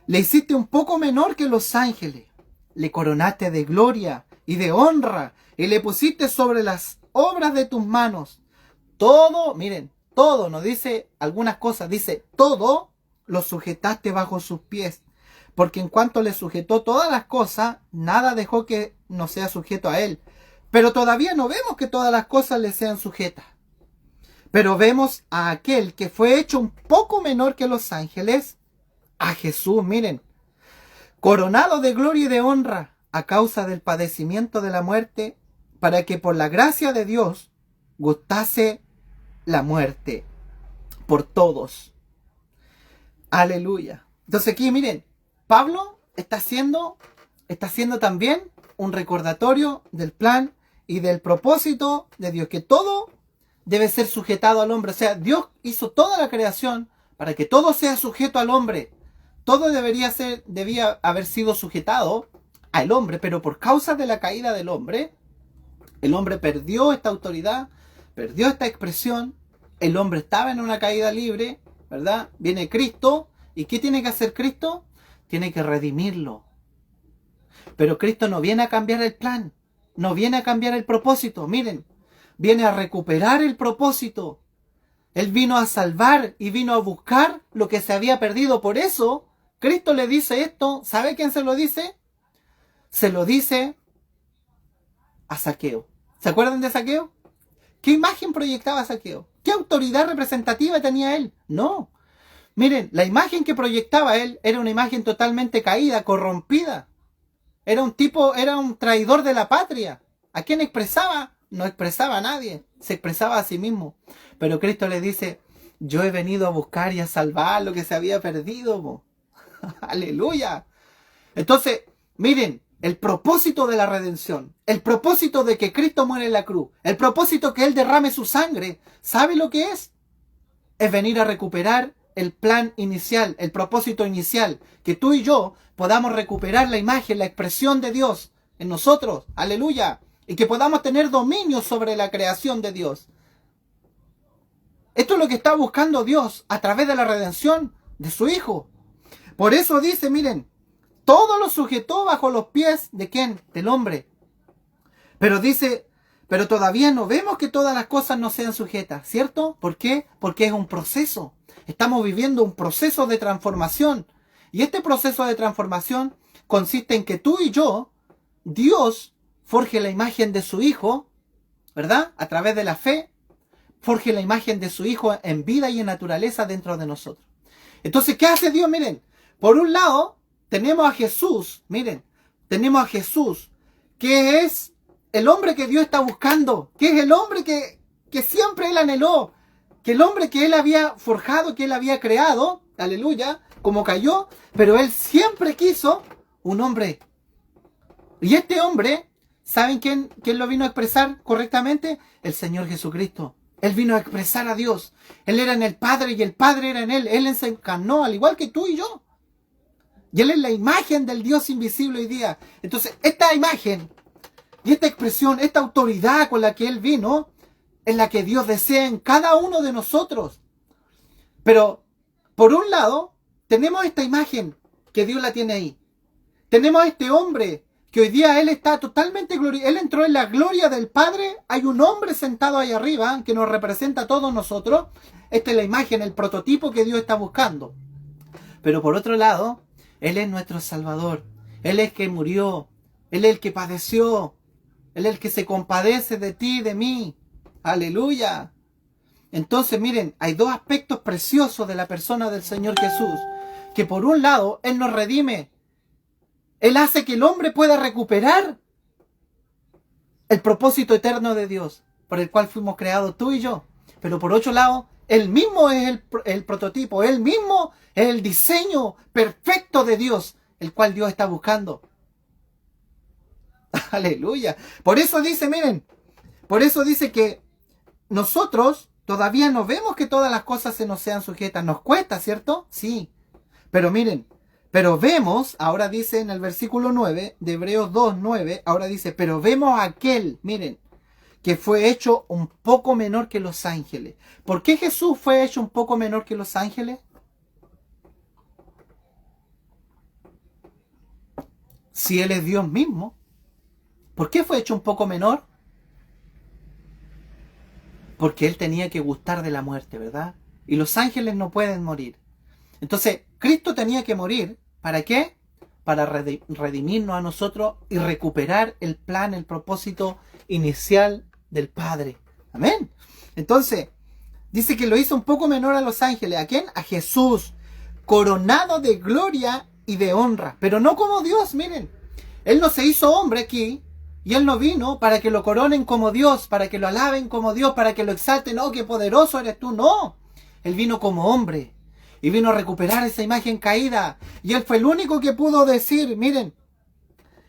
Le hiciste un poco menor que los ángeles. Le coronaste de gloria y de honra. Y le pusiste sobre las obras de tus manos. Todo, miren, todo, no dice algunas cosas. Dice, todo lo sujetaste bajo sus pies. Porque en cuanto le sujetó todas las cosas, nada dejó que no sea sujeto a él. Pero todavía no vemos que todas las cosas le sean sujetas. Pero vemos a aquel que fue hecho un poco menor que los ángeles, a Jesús, miren, coronado de gloria y de honra a causa del padecimiento de la muerte, para que por la gracia de Dios gustase la muerte por todos. Aleluya. Entonces aquí, miren, Pablo está haciendo también un recordatorio del plan y del propósito de Dios, que todo debe ser sujetado al hombre. O sea, Dios hizo toda la creación para que todo sea sujeto al hombre. Todo debía haber sido sujetado al hombre, pero por causa de la caída del hombre, el hombre perdió esta autoridad, perdió esta expresión, el hombre estaba en una caída libre, ¿verdad? Viene Cristo, ¿y qué tiene que hacer Cristo? Tiene que redimirlo. Pero Cristo no viene a cambiar el plan, no viene a cambiar el propósito, miren, viene a recuperar el propósito. Él vino a salvar y vino a buscar lo que se había perdido. Por eso, Cristo le dice esto. ¿Sabe quién se lo dice? Se lo dice a Zaqueo. ¿Se acuerdan de Zaqueo? ¿Qué imagen proyectaba Zaqueo? ¿Qué autoridad representativa tenía él? No. Miren, la imagen que proyectaba él era una imagen totalmente caída, corrompida. Era un traidor de la patria. ¿A quién expresaba? No expresaba a nadie, se expresaba a sí mismo. Pero Cristo le dice, yo he venido a buscar y a salvar lo que se había perdido. Aleluya. Entonces, miren, el propósito de la redención, el propósito de que Cristo muere en la cruz, el propósito que Él derrame su sangre, ¿sabe lo que es? Es venir a recuperar el plan inicial, el propósito inicial, que tú y yo podamos recuperar la imagen, la expresión de Dios en nosotros. Aleluya. Y que podamos tener dominio sobre la creación de Dios. Esto es lo que está buscando Dios a través de la redención de su Hijo. Por eso dice, miren, todo lo sujetó bajo los pies ¿de quién? Del hombre. Pero dice, pero todavía no vemos que todas las cosas no sean sujetas, ¿cierto? ¿Por qué? Porque es un proceso. Estamos viviendo un proceso de transformación. Y este proceso de transformación consiste en que tú y yo, Dios, forje la imagen de su Hijo, ¿verdad? A través de la fe, forje la imagen de su Hijo en vida y en naturaleza dentro de nosotros. Entonces, ¿qué hace Dios? Miren, por un lado, tenemos a Jesús, miren, tenemos a Jesús, que es el hombre que Dios está buscando, que es el hombre que siempre Él anheló, que el hombre que Él había forjado, que Él había creado, aleluya, como cayó, pero Él siempre quiso un hombre. Y este hombre, ¿saben quién lo vino a expresar correctamente? El Señor Jesucristo. Él vino a expresar a Dios. Él era en el Padre y el Padre era en Él. Él se encarnó al igual que tú y yo. Y Él es la imagen del Dios invisible hoy día. Entonces, esta imagen y esta expresión, esta autoridad con la que Él vino, es la que Dios desea en cada uno de nosotros. Pero, por un lado, tenemos esta imagen que Dios la tiene ahí. Tenemos a este hombre que hoy día Él está totalmente glorioso. Él entró en la gloria del Padre. Hay un hombre sentado ahí arriba que nos representa a todos nosotros. Esta es la imagen, el prototipo que Dios está buscando. Pero por otro lado, Él es nuestro Salvador. Él es el que murió. Él es el que padeció. Él es el que se compadece de ti y de mí. Aleluya. Entonces, miren, hay dos aspectos preciosos de la persona del Señor Jesús. Que por un lado, Él nos redime. Él hace que el hombre pueda recuperar el propósito eterno de Dios, por el cual fuimos creados tú y yo. Pero por otro lado, Él mismo es el prototipo. Él mismo es el diseño perfecto de Dios, el cual Dios está buscando. Aleluya. Por eso dice, miren, por eso dice que nosotros todavía no vemos que todas las cosas se nos sean sujetas. Nos cuesta, ¿cierto? Sí. Pero miren, pero vemos, ahora dice en el versículo 9 de Hebreos 2:9, ahora dice, pero vemos a aquel, miren, que fue hecho un poco menor que los ángeles. ¿Por qué Jesús fue hecho un poco menor que los ángeles? Si Él es Dios mismo, ¿por qué fue hecho un poco menor? Porque Él tenía que gustar de la muerte, ¿verdad? Y los ángeles no pueden morir. Entonces, Cristo tenía que morir. ¿Para qué? Para redimirnos a nosotros y recuperar el plan, el propósito inicial del Padre. Amén. Entonces, dice que lo hizo un poco menor a los ángeles. ¿A quién? A Jesús, coronado de gloria y de honra. Pero no como Dios, miren. Él no se hizo hombre aquí. Y Él no vino para que lo coronen como Dios, para que lo alaben como Dios, para que lo exalten. ¡Oh, qué poderoso eres tú! No. Él vino como hombre. Y vino a recuperar esa imagen caída. Y Él fue el único que pudo decir, miren,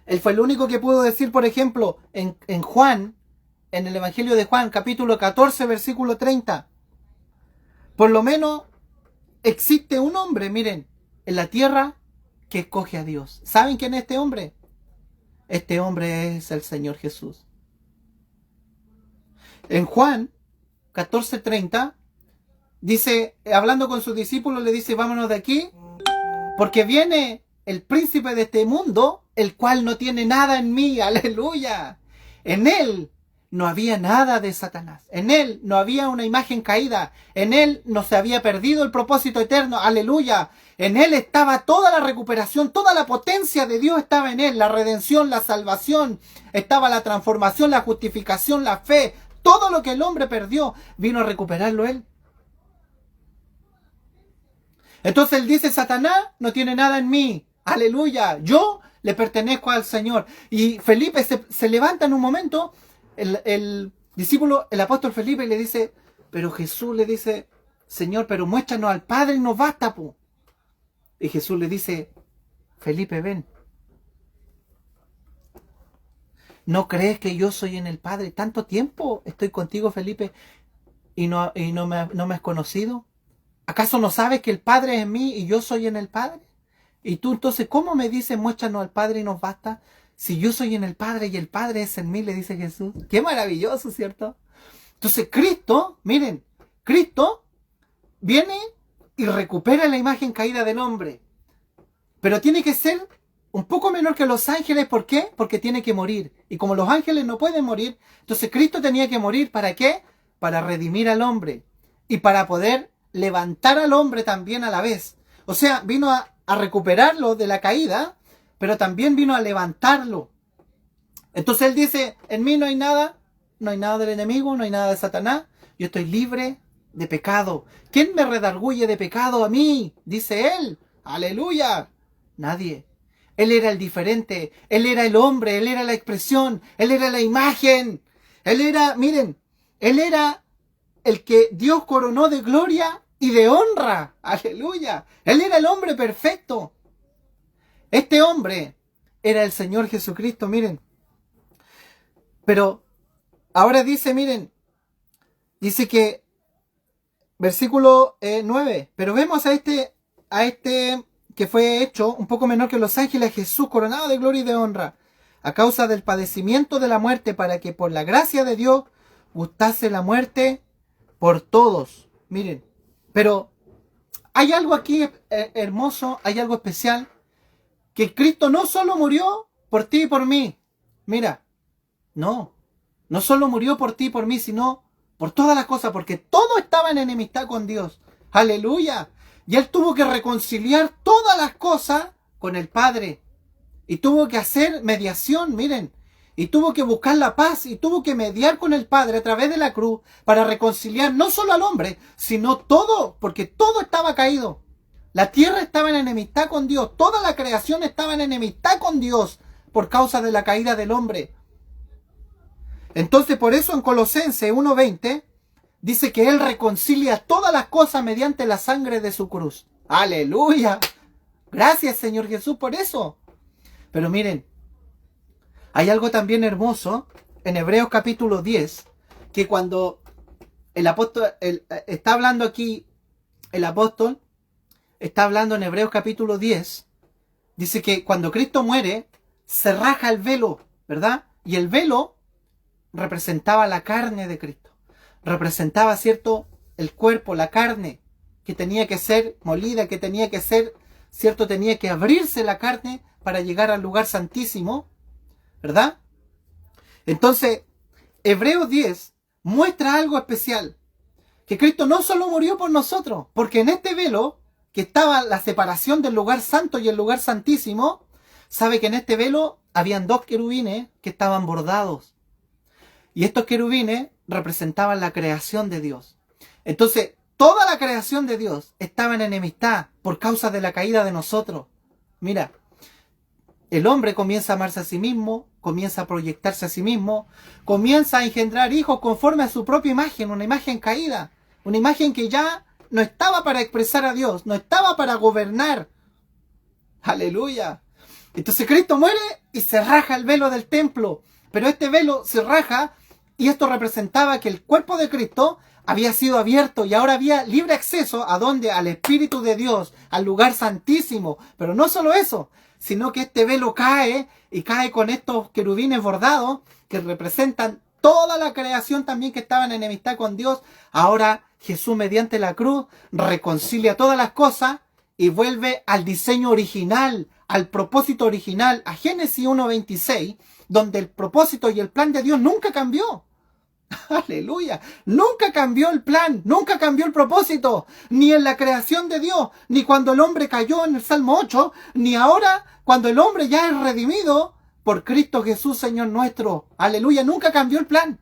Él fue el único que pudo decir, por ejemplo, en Juan, en el Evangelio de Juan, capítulo 14, versículo 30. Por lo menos existe un hombre, miren, en la tierra que escoge a Dios. ¿Saben quién es este hombre? Este hombre es el Señor Jesús. En Juan 14:30 dice, hablando con sus discípulos, le dice, vámonos de aquí, porque viene el príncipe de este mundo, el cual no tiene nada en mí. Aleluya. En Él no había nada de Satanás. En Él no había una imagen caída. En Él no se había perdido el propósito eterno. Aleluya. En Él estaba toda la recuperación, toda la potencia de Dios estaba en Él. La redención, la salvación, estaba la transformación, la justificación, la fe. Todo lo que el hombre perdió, vino a recuperarlo Él. Entonces Él dice, Satanás no tiene nada en mí. Aleluya. Yo le pertenezco al Señor. Y Felipe se levanta en un momento. El discípulo, el apóstol Felipe le dice, pero Jesús le dice, Señor, pero muéstranos al Padre y nos basta, po. Y Jesús le dice, Felipe, ven. ¿No crees que yo soy en el Padre? Tanto tiempo estoy contigo, Felipe, y no me has conocido. ¿Acaso no sabes que el Padre es en mí y yo soy en el Padre? Y tú entonces, ¿cómo me dices, muéstranos al Padre y nos basta? Si yo soy en el Padre y el Padre es en mí, le dice Jesús. Qué maravilloso, ¿cierto? Entonces Cristo, miren, Cristo viene y recupera la imagen caída del hombre. Pero tiene que ser un poco menor que los ángeles. ¿Por qué? Porque tiene que morir. Y como los ángeles no pueden morir, entonces Cristo tenía que morir. ¿Para qué? Para redimir al hombre. Y para poder levantar al hombre también a la vez. O sea, vino a recuperarlo de la caída, pero también vino a levantarlo. Entonces Él dice, en mí no hay nada del enemigo, no hay nada de Satanás. Yo estoy libre de pecado. ¿Quién me redarguye de pecado a mí? Dice Él. Aleluya. Nadie. Él era el diferente. Él era el hombre. Él era la expresión. Él era la imagen. Él era, miren, Él era el que Dios coronó de gloria y de honra. Aleluya. Él era el hombre perfecto. Este hombre era el Señor Jesucristo, miren. Pero ahora dice, miren, dice que, versículo 9, pero vemos a este que fue hecho un poco menor que los ángeles, Jesús, coronado de gloria y de honra, a causa del padecimiento de la muerte, para que por la gracia de Dios gustase la muerte por todos. Miren, pero hay algo aquí hermoso, hay algo especial, que Cristo no solo murió por ti y por mí. Mira, no. No solo murió por ti y por mí, sino por todas las cosas, porque todo estaba en enemistad con Dios. ¡Aleluya! Y Él tuvo que reconciliar todas las cosas con el Padre. Y tuvo que hacer mediación, miren. Y tuvo que buscar la paz y tuvo que mediar con el Padre a través de la cruz para reconciliar no solo al hombre, sino todo, porque todo estaba caído. La tierra estaba en enemistad con Dios, toda la creación estaba en enemistad con Dios por causa de la caída del hombre. Entonces por eso en Colosenses 1:20 dice que Él reconcilia todas las cosas mediante la sangre de su cruz. ¡Aleluya! Gracias, Señor Jesús, por eso. Pero miren, hay algo también hermoso en Hebreos capítulo 10, que cuando el apóstol está hablando aquí, el apóstol está hablando en Hebreos capítulo 10, dice que cuando Cristo muere, se raja el velo, ¿verdad? Y el velo representaba la carne de Cristo. Representaba, ¿cierto?, el cuerpo, la carne, que tenía que ser molida, que tenía que ser, ¿cierto?, tenía que abrirse la carne para llegar al lugar santísimo, ¿verdad? Entonces, Hebreos 10 muestra algo especial, que Cristo no solo murió por nosotros, porque en este velo, que estaba la separación del lugar santo y el lugar santísimo, sabe que en este velo habían dos querubines que estaban bordados. Y estos querubines representaban la creación de Dios. Entonces, toda la creación de Dios estaba en enemistad por causa de la caída de nosotros. Mira, el hombre comienza a amarse a sí mismo, comienza a proyectarse a sí mismo, comienza a engendrar hijos conforme a su propia imagen, una imagen caída, una imagen que ya no estaba para expresar a Dios, no estaba para gobernar. ¡Aleluya! Entonces Cristo muere y se raja el velo del templo, pero este velo se raja y esto representaba que el cuerpo de Cristo había sido abierto y ahora había libre acceso a donde, al Espíritu de Dios, al lugar santísimo. Pero no solo eso, sino que este velo cae y cae con estos querubines bordados que representan toda la creación también que estaba en enemistad con Dios. Ahora Jesús mediante la cruz reconcilia todas las cosas y vuelve al diseño original, al propósito original, a Génesis 1:26, donde el propósito y el plan de Dios nunca cambió. Aleluya, nunca cambió el plan, nunca cambió el propósito, ni en la creación de Dios, ni cuando el hombre cayó en el Salmo 8, ni ahora cuando el hombre ya es redimido por Cristo Jesús, Señor nuestro. Aleluya, nunca cambió el plan.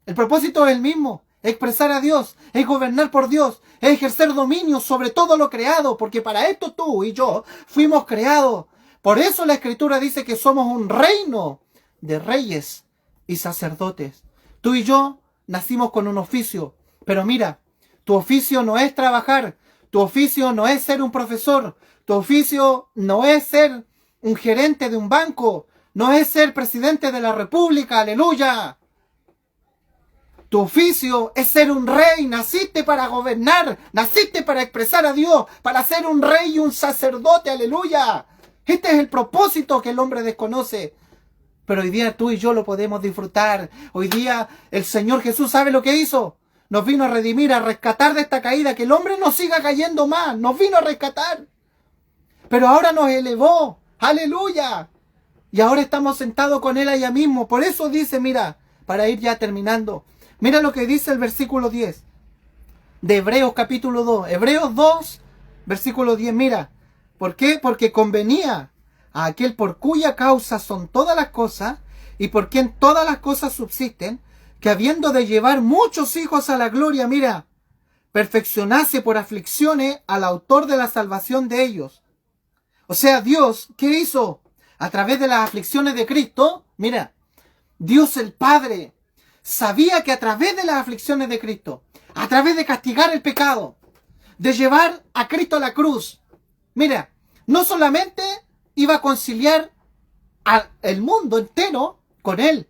El propósito es el mismo, expresar a Dios, es gobernar por Dios, es ejercer dominio sobre todo lo creado, porque para esto tú y yo fuimos creados. Por eso la Escritura dice que somos un reino de reyes y sacerdotes. Tú y yo nacimos con un oficio, pero mira, tu oficio no es trabajar, tu oficio no es ser un profesor, tu oficio no es ser un gerente de un banco, no es ser presidente de la República, aleluya. Tu oficio es ser un rey, naciste para gobernar, naciste para expresar a Dios, para ser un rey y un sacerdote, aleluya. Este es el propósito que el hombre desconoce. Pero hoy día tú y yo lo podemos disfrutar. Hoy día el Señor Jesús sabe lo que hizo. Nos vino a redimir, a rescatar de esta caída. Que el hombre no siga cayendo más. Nos vino a rescatar. Pero ahora nos elevó. ¡Aleluya! Y ahora estamos sentados con Él allá mismo. Por eso dice, mira, para ir ya terminando. Mira lo que dice el versículo 10 de Hebreos capítulo 2. Hebreos 2, versículo 10. Mira, ¿por qué? Porque convenía a aquel por cuya causa son todas las cosas y por quien todas las cosas subsisten, que habiendo de llevar muchos hijos a la gloria, mira, perfeccionase por aflicciones al autor de la salvación de ellos. O sea, Dios, ¿qué hizo? A través de las aflicciones de Cristo, mira, Dios el Padre sabía que a través de las aflicciones de Cristo, a través de castigar el pecado, de llevar a Cristo a la cruz, mira, no solamente iba a conciliar al mundo entero con Él,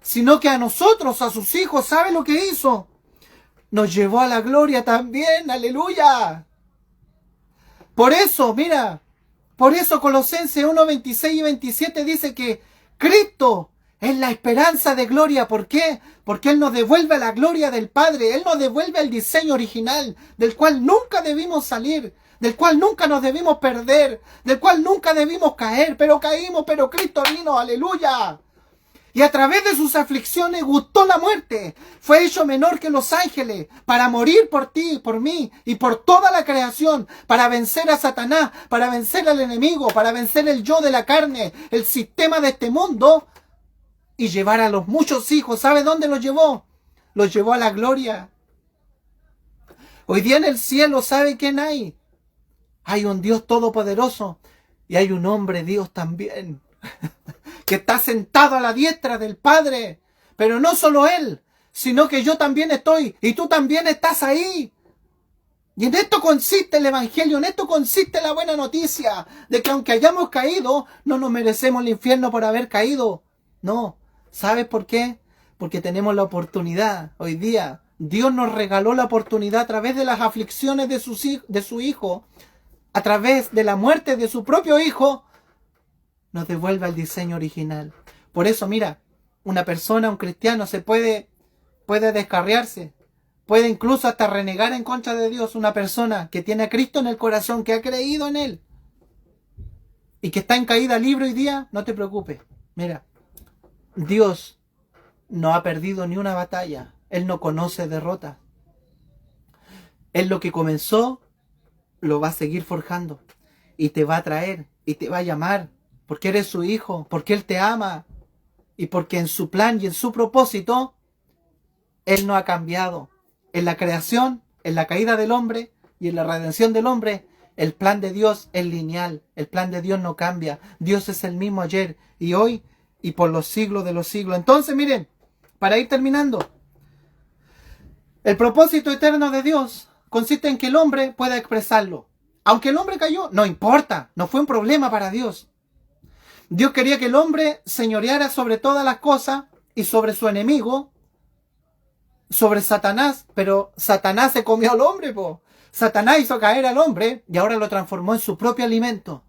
sino que a nosotros, a sus hijos, ¿sabe lo que hizo? Nos llevó a la gloria también, aleluya. Por eso, mira, por eso Colosenses 1:26 y 27 dice que Cristo es la esperanza de gloria. ¿Por qué? Porque Él nos devuelve la gloria del Padre, Él nos devuelve el diseño original, del cual nunca debimos salir, del cual nunca nos debimos perder, del cual nunca debimos caer, pero caímos, pero Cristo vino, aleluya. Y a través de sus aflicciones gustó la muerte. Fue hecho menor que los ángeles para morir por ti, por mí y por toda la creación, para vencer a Satanás, para vencer al enemigo, para vencer el yo de la carne, el sistema de este mundo y llevar a los muchos hijos. ¿Sabe dónde los llevó? Los llevó a la gloria. Hoy día en el cielo, ¿sabe quién hay? Hay un Dios todopoderoso y hay un hombre Dios también. Que está sentado a la diestra del Padre. Pero no solo Él, sino que yo también estoy y tú también estás ahí. Y en esto consiste el Evangelio, en esto consiste la buena noticia, de que aunque hayamos caído, no nos merecemos el infierno por haber caído. No, ¿sabes por qué? Porque tenemos la oportunidad hoy día. Dios nos regaló la oportunidad a través de las aflicciones de su Hijo, a través de la muerte de su propio Hijo, nos devuelve al diseño original. Por eso, mira, una persona, un cristiano, puede descarriarse, puede incluso hasta renegar en contra de Dios. Una persona que tiene a Cristo en el corazón, que ha creído en Él y que está en caída libre hoy día, no te preocupes. Mira, Dios no ha perdido ni una batalla. Él no conoce derrota. Él lo que comenzó, lo va a seguir forjando y te va a traer y te va a llamar. Porque eres su hijo, porque Él te ama y porque en su plan y en su propósito Él no ha cambiado. En la creación, en la caída del hombre y en la redención del hombre, el plan de Dios es lineal. El plan de Dios no cambia. Dios es el mismo ayer y hoy y por los siglos de los siglos. Entonces, miren, para ir terminando, el propósito eterno de Dios consiste en que el hombre pueda expresarlo. Aunque el hombre cayó, no importa, no fue un problema para Dios. Dios quería que el hombre señoreara sobre todas las cosas y sobre su enemigo, sobre Satanás, pero Satanás se comió al hombre, po. Satanás hizo caer al hombre y ahora lo transformó en su propio alimento.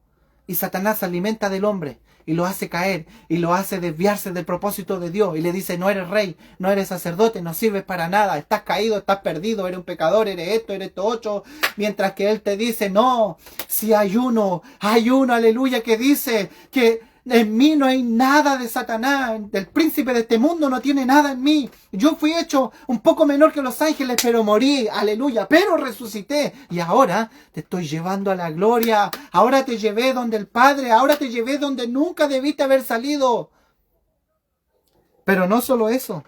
Y Satanás se alimenta del hombre y lo hace caer y lo hace desviarse del propósito de Dios y le dice: no eres rey, no eres sacerdote, no sirves para nada, estás caído, estás perdido, eres un pecador, eres esto otro. Mientras que Él te dice: no, si hay uno, aleluya, que dice que en mí no hay nada de Satanás, del príncipe de este mundo no tiene nada en mí. Yo fui hecho un poco menor que los ángeles, pero morí, aleluya, pero resucité. Y ahora te estoy llevando a la gloria. Ahora te llevé donde el Padre, ahora te llevé donde nunca debiste haber salido. Pero no solo eso.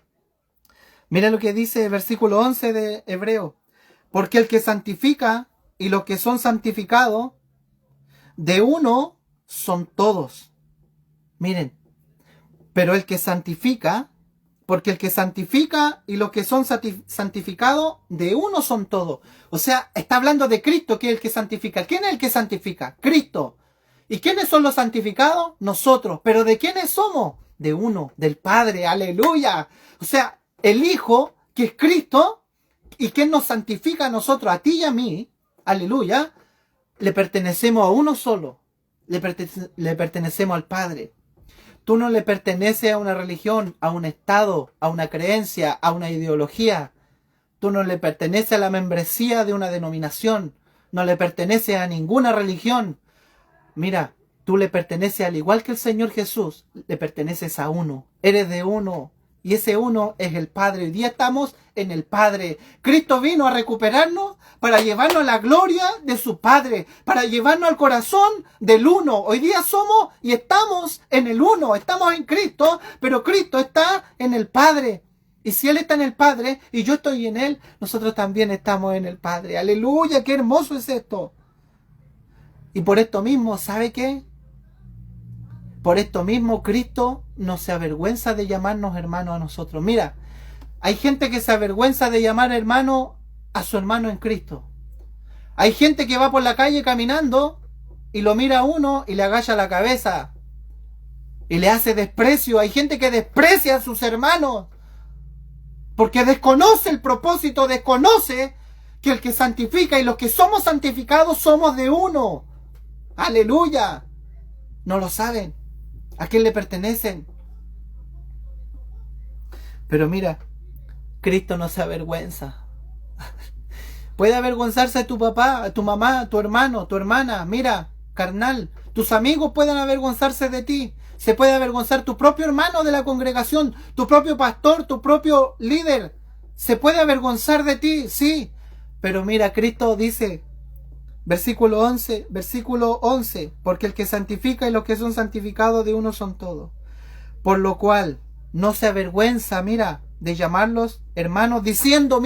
Mira lo que dice el versículo 11 de Hebreo. Porque el que santifica y los que son santificados, de uno son todos. Miren, pero el que santifica, porque el que santifica y los que son santificados, de uno son todos. O sea, está hablando de Cristo, que es el que santifica. ¿Quién es el que santifica? Cristo. ¿Y quiénes son los santificados? Nosotros. ¿Pero de quiénes somos? De uno, del Padre, aleluya. O sea, el Hijo, que es Cristo, y quien nos santifica a nosotros, a ti y a mí, aleluya, le pertenecemos a uno solo. Le pertenecemos al Padre. Tú no le perteneces a una religión, a un estado, a una creencia, a una ideología. Tú no le perteneces a la membresía de una denominación. No le perteneces a ninguna religión. Mira, tú le perteneces, al igual que el Señor Jesús, le perteneces a uno. Eres de uno. Y ese uno es el Padre. Hoy día estamos en el Padre. Cristo vino a recuperarnos para llevarnos a la gloria de su Padre, para llevarnos al corazón del uno. Hoy día somos y estamos en el uno. Estamos en Cristo, pero Cristo está en el Padre. Y si Él está en el Padre y yo estoy en Él, nosotros también estamos en el Padre. ¡Aleluya! ¡Qué hermoso es esto! Y por esto mismo, ¿sabe qué? Por esto mismo Cristo no se avergüenza de llamarnos hermanos a nosotros. Mira, hay gente que se avergüenza de llamar hermano a su hermano en Cristo. Hay gente que va por la calle caminando y lo mira a uno y le agacha la cabeza y le hace desprecio. Hay gente que desprecia a sus hermanos porque desconoce el propósito, desconoce que el que santifica y los que somos santificados somos de uno. ¡Aleluya! No lo saben. ¿A quién le pertenecen? Pero mira, Cristo no se avergüenza. Puede avergonzarse tu papá, tu mamá, tu hermano, tu hermana. Mira, carnal, tus amigos pueden avergonzarse de ti. Se puede avergonzar tu propio hermano de la congregación, tu propio pastor, tu propio líder. Se puede avergonzar de ti, sí. Pero mira, Cristo dice, versículo 11, porque el que santifica y los que son santificados de uno son todos. Por lo cual, no se avergüenza, mira, de llamarlos hermanos, diciendo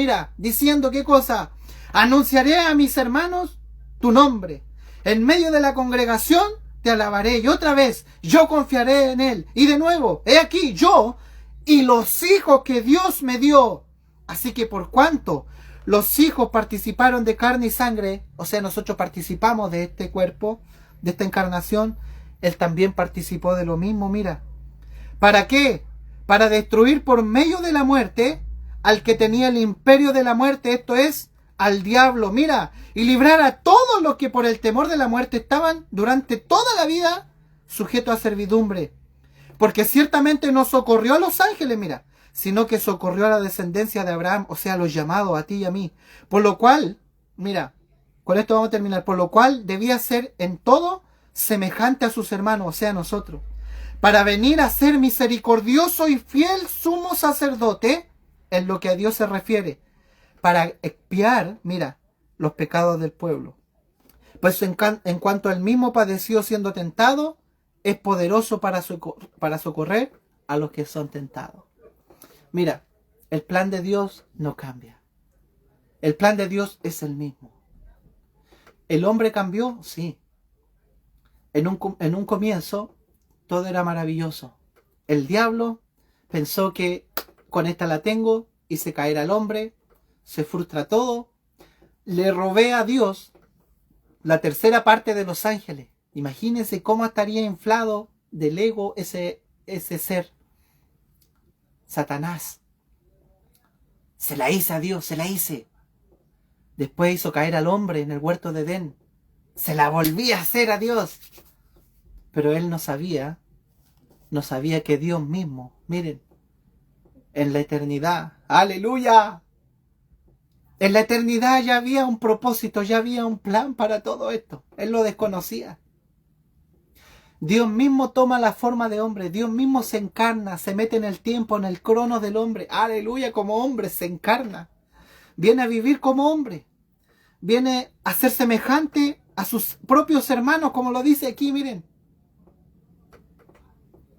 ¿qué cosa? Anunciaré a mis hermanos tu nombre. En medio de la congregación te alabaré. Y otra vez, yo confiaré en él. Y de nuevo, he aquí yo y los hijos que Dios me dio. Así que por cuanto los hijos participaron de carne y sangre, o sea, nosotros participamos de este cuerpo, de esta encarnación, él también participó de lo mismo, mira. ¿Para qué? Para destruir por medio de la muerte al que tenía el imperio de la muerte, esto es, al diablo, mira, y librar a todos los que por el temor de la muerte estaban durante toda la vida sujetos a servidumbre. Porque ciertamente no socorrió a los ángeles, mira, sino que socorrió a la descendencia de Abraham, o sea, a los llamados, a ti y a mí. Por lo cual, mira, con esto vamos a terminar, por lo cual debía ser en todo semejante a sus hermanos, o sea, a nosotros, para venir a ser misericordioso y fiel sumo sacerdote, en lo que a Dios se refiere, para expiar, mira, los pecados del pueblo. Pues en cuanto él mismo padeció siendo tentado, es poderoso para socorrer a los que son tentados. Mira, el plan de Dios no cambia. El plan de Dios es el mismo. ¿El hombre cambió? Sí. En un comienzo, todo era maravilloso. El diablo pensó que con esta la tengo, hice caer al hombre, se frustra todo, le robé a Dios la tercera parte de los ángeles. Imagínense cómo estaría inflado del ego ese ser. Satanás. Se la hice a Dios, se la hice. Después hizo caer al hombre en el huerto de Edén. Se la volví a hacer a Dios. Pero él no sabía que Dios mismo, miren, en la eternidad, aleluya, en la eternidad ya había un propósito, ya había un plan para todo esto. Él lo desconocía. Dios mismo toma la forma de hombre, Dios mismo se encarna, se mete en el tiempo, en el cronos del hombre, aleluya, como hombre se encarna, viene a vivir como hombre, viene a ser semejante a sus propios hermanos, como lo dice aquí, miren.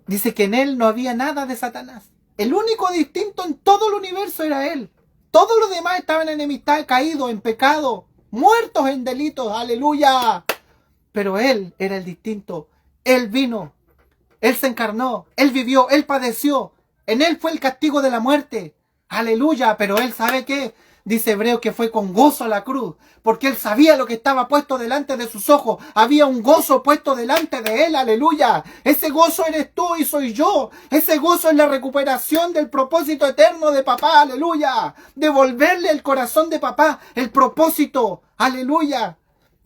Dice que en él no había nada de Satanás. El único distinto en todo el universo era él. Todos los demás estaban en enemistad, caídos en pecado, muertos en delitos, aleluya. Pero él era el distinto. Él vino, él se encarnó, él vivió, él padeció. En él fue el castigo de la muerte, aleluya. Pero él, ¿sabe qué? Dice Hebreo que fue con gozo a la cruz, porque él sabía lo que estaba puesto delante de sus ojos. Había un gozo puesto delante de él, aleluya. Ese gozo eres tú y soy yo. Ese gozo es la recuperación del propósito eterno de papá, aleluya. Devolverle el corazón de papá, el propósito, aleluya.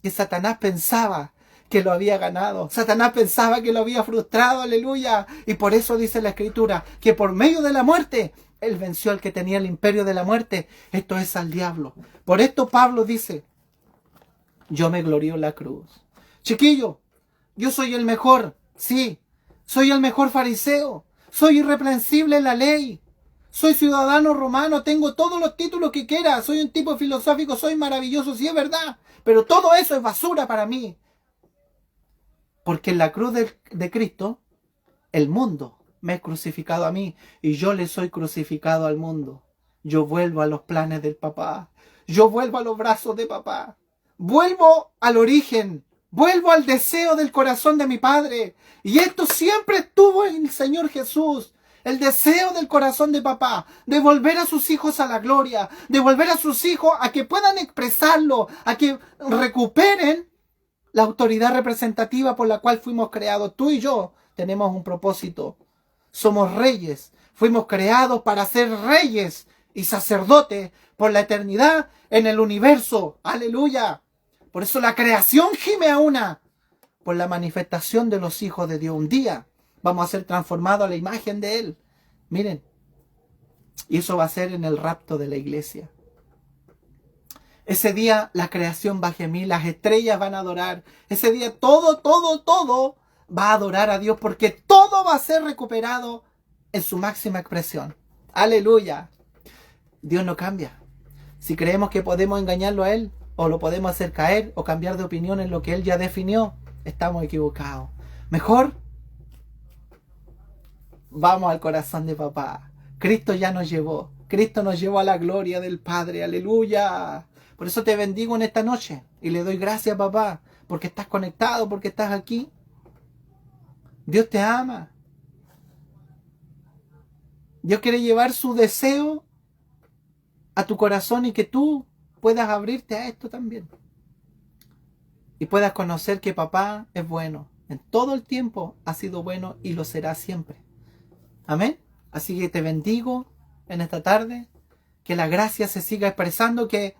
Que Satanás pensaba que lo había ganado. Satanás pensaba que lo había frustrado, aleluya. Y por eso dice la Escritura que por medio de la muerte él venció al que tenía el imperio de la muerte, esto es al diablo. Por esto Pablo dice, yo me glorío en la cruz. Chiquillo, yo soy el mejor, sí, soy el mejor fariseo, soy irreprensible en la ley, soy ciudadano romano, tengo todos los títulos que quiera, soy un tipo filosófico, soy maravilloso, sí es verdad, pero todo eso es basura para mí. Porque en la cruz de Cristo, el mundo me he crucificado a mí y yo le soy crucificado al mundo. Yo vuelvo a los planes del papá. Yo vuelvo a los brazos de papá. Vuelvo al origen. Vuelvo al deseo del corazón de mi padre. Y esto siempre estuvo en el Señor Jesús. El deseo del corazón de papá. De volver a sus hijos a la gloria. De volver a sus hijos a que puedan expresarlo. A que recuperen la autoridad representativa por la cual fuimos creados. Tú y yo tenemos un propósito. Somos reyes, fuimos creados para ser reyes y sacerdotes por la eternidad en el universo. ¡Aleluya! Por eso la creación gime a una por la manifestación de los hijos de Dios. Un día vamos a ser transformados a la imagen de Él. Miren, y eso va a ser en el rapto de la iglesia. Ese día la creación va a gemir, las estrellas van a adorar. Ese día todo va a adorar a Dios porque todo va a ser recuperado en su máxima expresión. Aleluya. Dios no cambia. Si creemos que podemos engañarlo a Él, o lo podemos hacer caer, o cambiar de opinión en lo que Él ya definió, estamos equivocados. Mejor vamos al corazón de papá. Cristo ya nos llevó. Cristo nos llevó a la gloria del Padre. Aleluya. Por eso te bendigo en esta noche. Y le doy gracias, papá. Porque estás conectado, porque estás aquí. Dios te ama. Dios quiere llevar su deseo a tu corazón y que tú puedas abrirte a esto también. Y puedas conocer que papá es bueno. En todo el tiempo ha sido bueno y lo será siempre. Amén. Así que te bendigo en esta tarde. Que la gracia se siga expresando. Que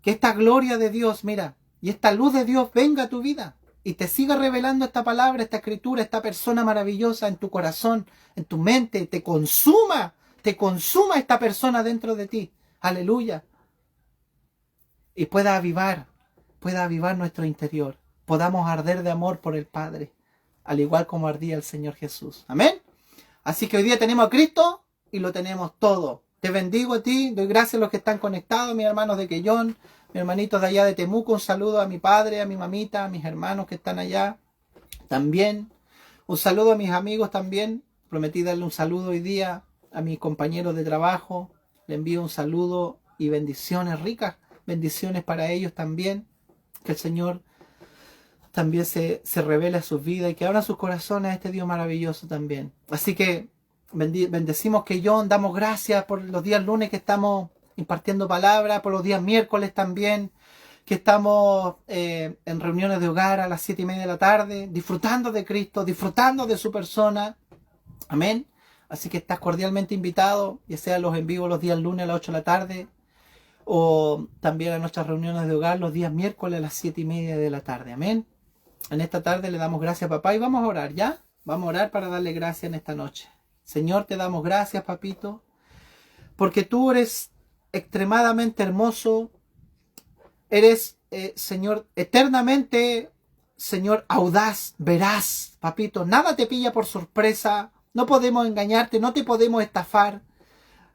esta gloria de Dios, mira, y esta luz de Dios venga a tu vida. Y te siga revelando esta palabra, esta escritura, esta persona maravillosa en tu corazón, en tu mente. Te consuma esta persona dentro de ti. Aleluya. Y pueda avivar nuestro interior. Podamos arder de amor por el Padre, al igual como ardía el Señor Jesús. Amén. Así que hoy día tenemos a Cristo y lo tenemos todo. Te bendigo a ti, doy gracias a los que están conectados, mis hermanos de Quellón, mis hermanitos de allá de Temuco. Un saludo a mi padre, a mi mamita, a mis hermanos que están allá también. Un saludo a mis amigos también. Prometí darle un saludo hoy día a mis compañeros de trabajo. Le envío un saludo y bendiciones ricas, bendiciones para ellos también. Que el Señor también se revele a sus vidas y que abran sus corazones a este Dios maravilloso también. Así que bendecimos Quellón, damos gracias por los días lunes que estamos impartiendo palabra, por los días miércoles también, que estamos en reuniones de hogar a las 7:30 de la tarde, disfrutando de Cristo, disfrutando de su persona. Amén. Así que estás cordialmente invitado, ya sea los en vivo los días lunes a las 8 de la tarde, o también a nuestras reuniones de hogar los días miércoles a las 7:30 de la tarde. Amén. En esta tarde le damos gracias a papá y vamos a orar, ¿ya? Vamos a orar para darle gracias en esta noche. Señor, te damos gracias, papito, porque tú eres extremadamente hermoso. Eres, Señor, eternamente, Señor, audaz, veraz, papito. Nada te pilla por sorpresa. No podemos engañarte, no te podemos estafar.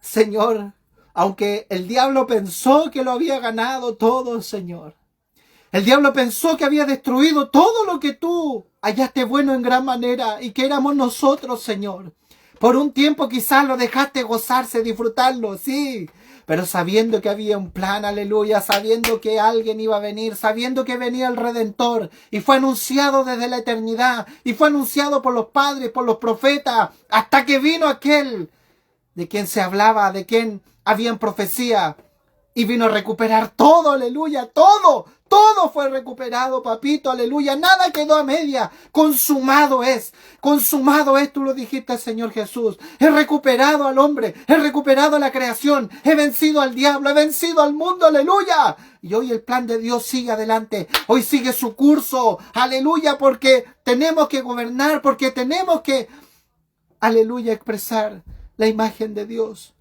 Señor, aunque el diablo pensó que lo había ganado todo, Señor. El diablo pensó que había destruido todo lo que tú hallaste bueno en gran manera y que éramos nosotros, Señor. Por un tiempo quizás lo dejaste gozarse, disfrutarlo, sí. Pero sabiendo que había un plan, aleluya, sabiendo que alguien iba a venir, sabiendo que venía el Redentor. Y fue anunciado desde la eternidad. Y fue anunciado por los padres, por los profetas. Hasta que vino aquel de quien se hablaba, de quien había en profecía. Y vino a recuperar todo, aleluya, todo. Todo fue recuperado, papito, aleluya. Nada quedó a media. Consumado es, tú lo dijiste, Señor Jesús. He recuperado al hombre, he recuperado la creación, he vencido al diablo, he vencido al mundo, aleluya. Y hoy el plan de Dios sigue adelante, hoy sigue su curso, aleluya, porque tenemos que gobernar, porque tenemos que, aleluya, expresar la imagen de Dios.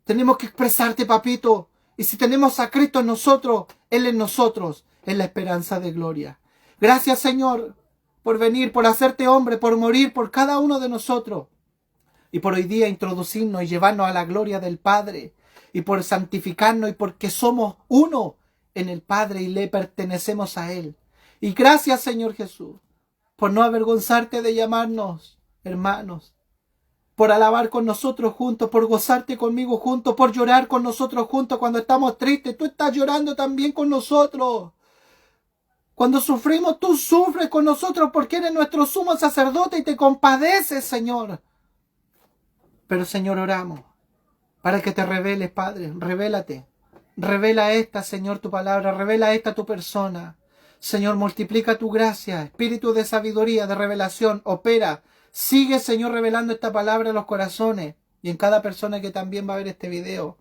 Tenemos que expresarte, papito. Y si tenemos a Cristo en nosotros, Él en nosotros, es la esperanza de gloria. Gracias, Señor, por venir, por hacerte hombre, por morir por cada uno de nosotros. Y por hoy día introducirnos y llevarnos a la gloria del Padre. Y por santificarnos y porque somos uno en el Padre y le pertenecemos a Él. Y gracias, Señor Jesús, por no avergonzarte de llamarnos hermanos. Por alabar con nosotros juntos, por gozarte conmigo juntos, por llorar con nosotros juntos cuando estamos tristes. Tú estás llorando también con nosotros. Cuando sufrimos, tú sufres con nosotros porque eres nuestro sumo sacerdote y te compadeces, Señor. Pero, Señor, oramos para que te reveles, Padre. Revélate. Revela esta, Señor, tu palabra. Revela esta tu persona. Señor, multiplica tu gracia. Espíritu de sabiduría, de revelación, opera. Sigue, Señor, revelando esta palabra en los corazones y en cada persona que también va a ver este video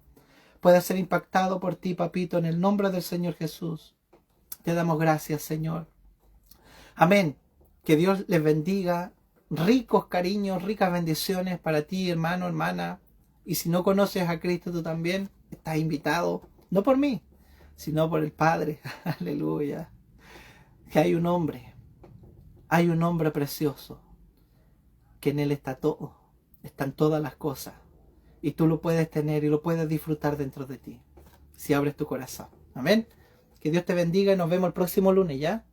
pueda ser impactado por ti, papito, en el nombre del Señor Jesús. Te damos gracias, Señor. Amén. Que Dios les bendiga. Ricos cariños, ricas bendiciones para ti, hermano, hermana. Y si no conoces a Cristo, tú también estás invitado. No por mí, sino por el Padre. Aleluya. Que hay un hombre precioso, que en Él está todo, están todas las cosas, y tú lo puedes tener y lo puedes disfrutar dentro de ti, si abres tu corazón. Amén. Que Dios te bendiga y nos vemos el próximo lunes, ¿ya?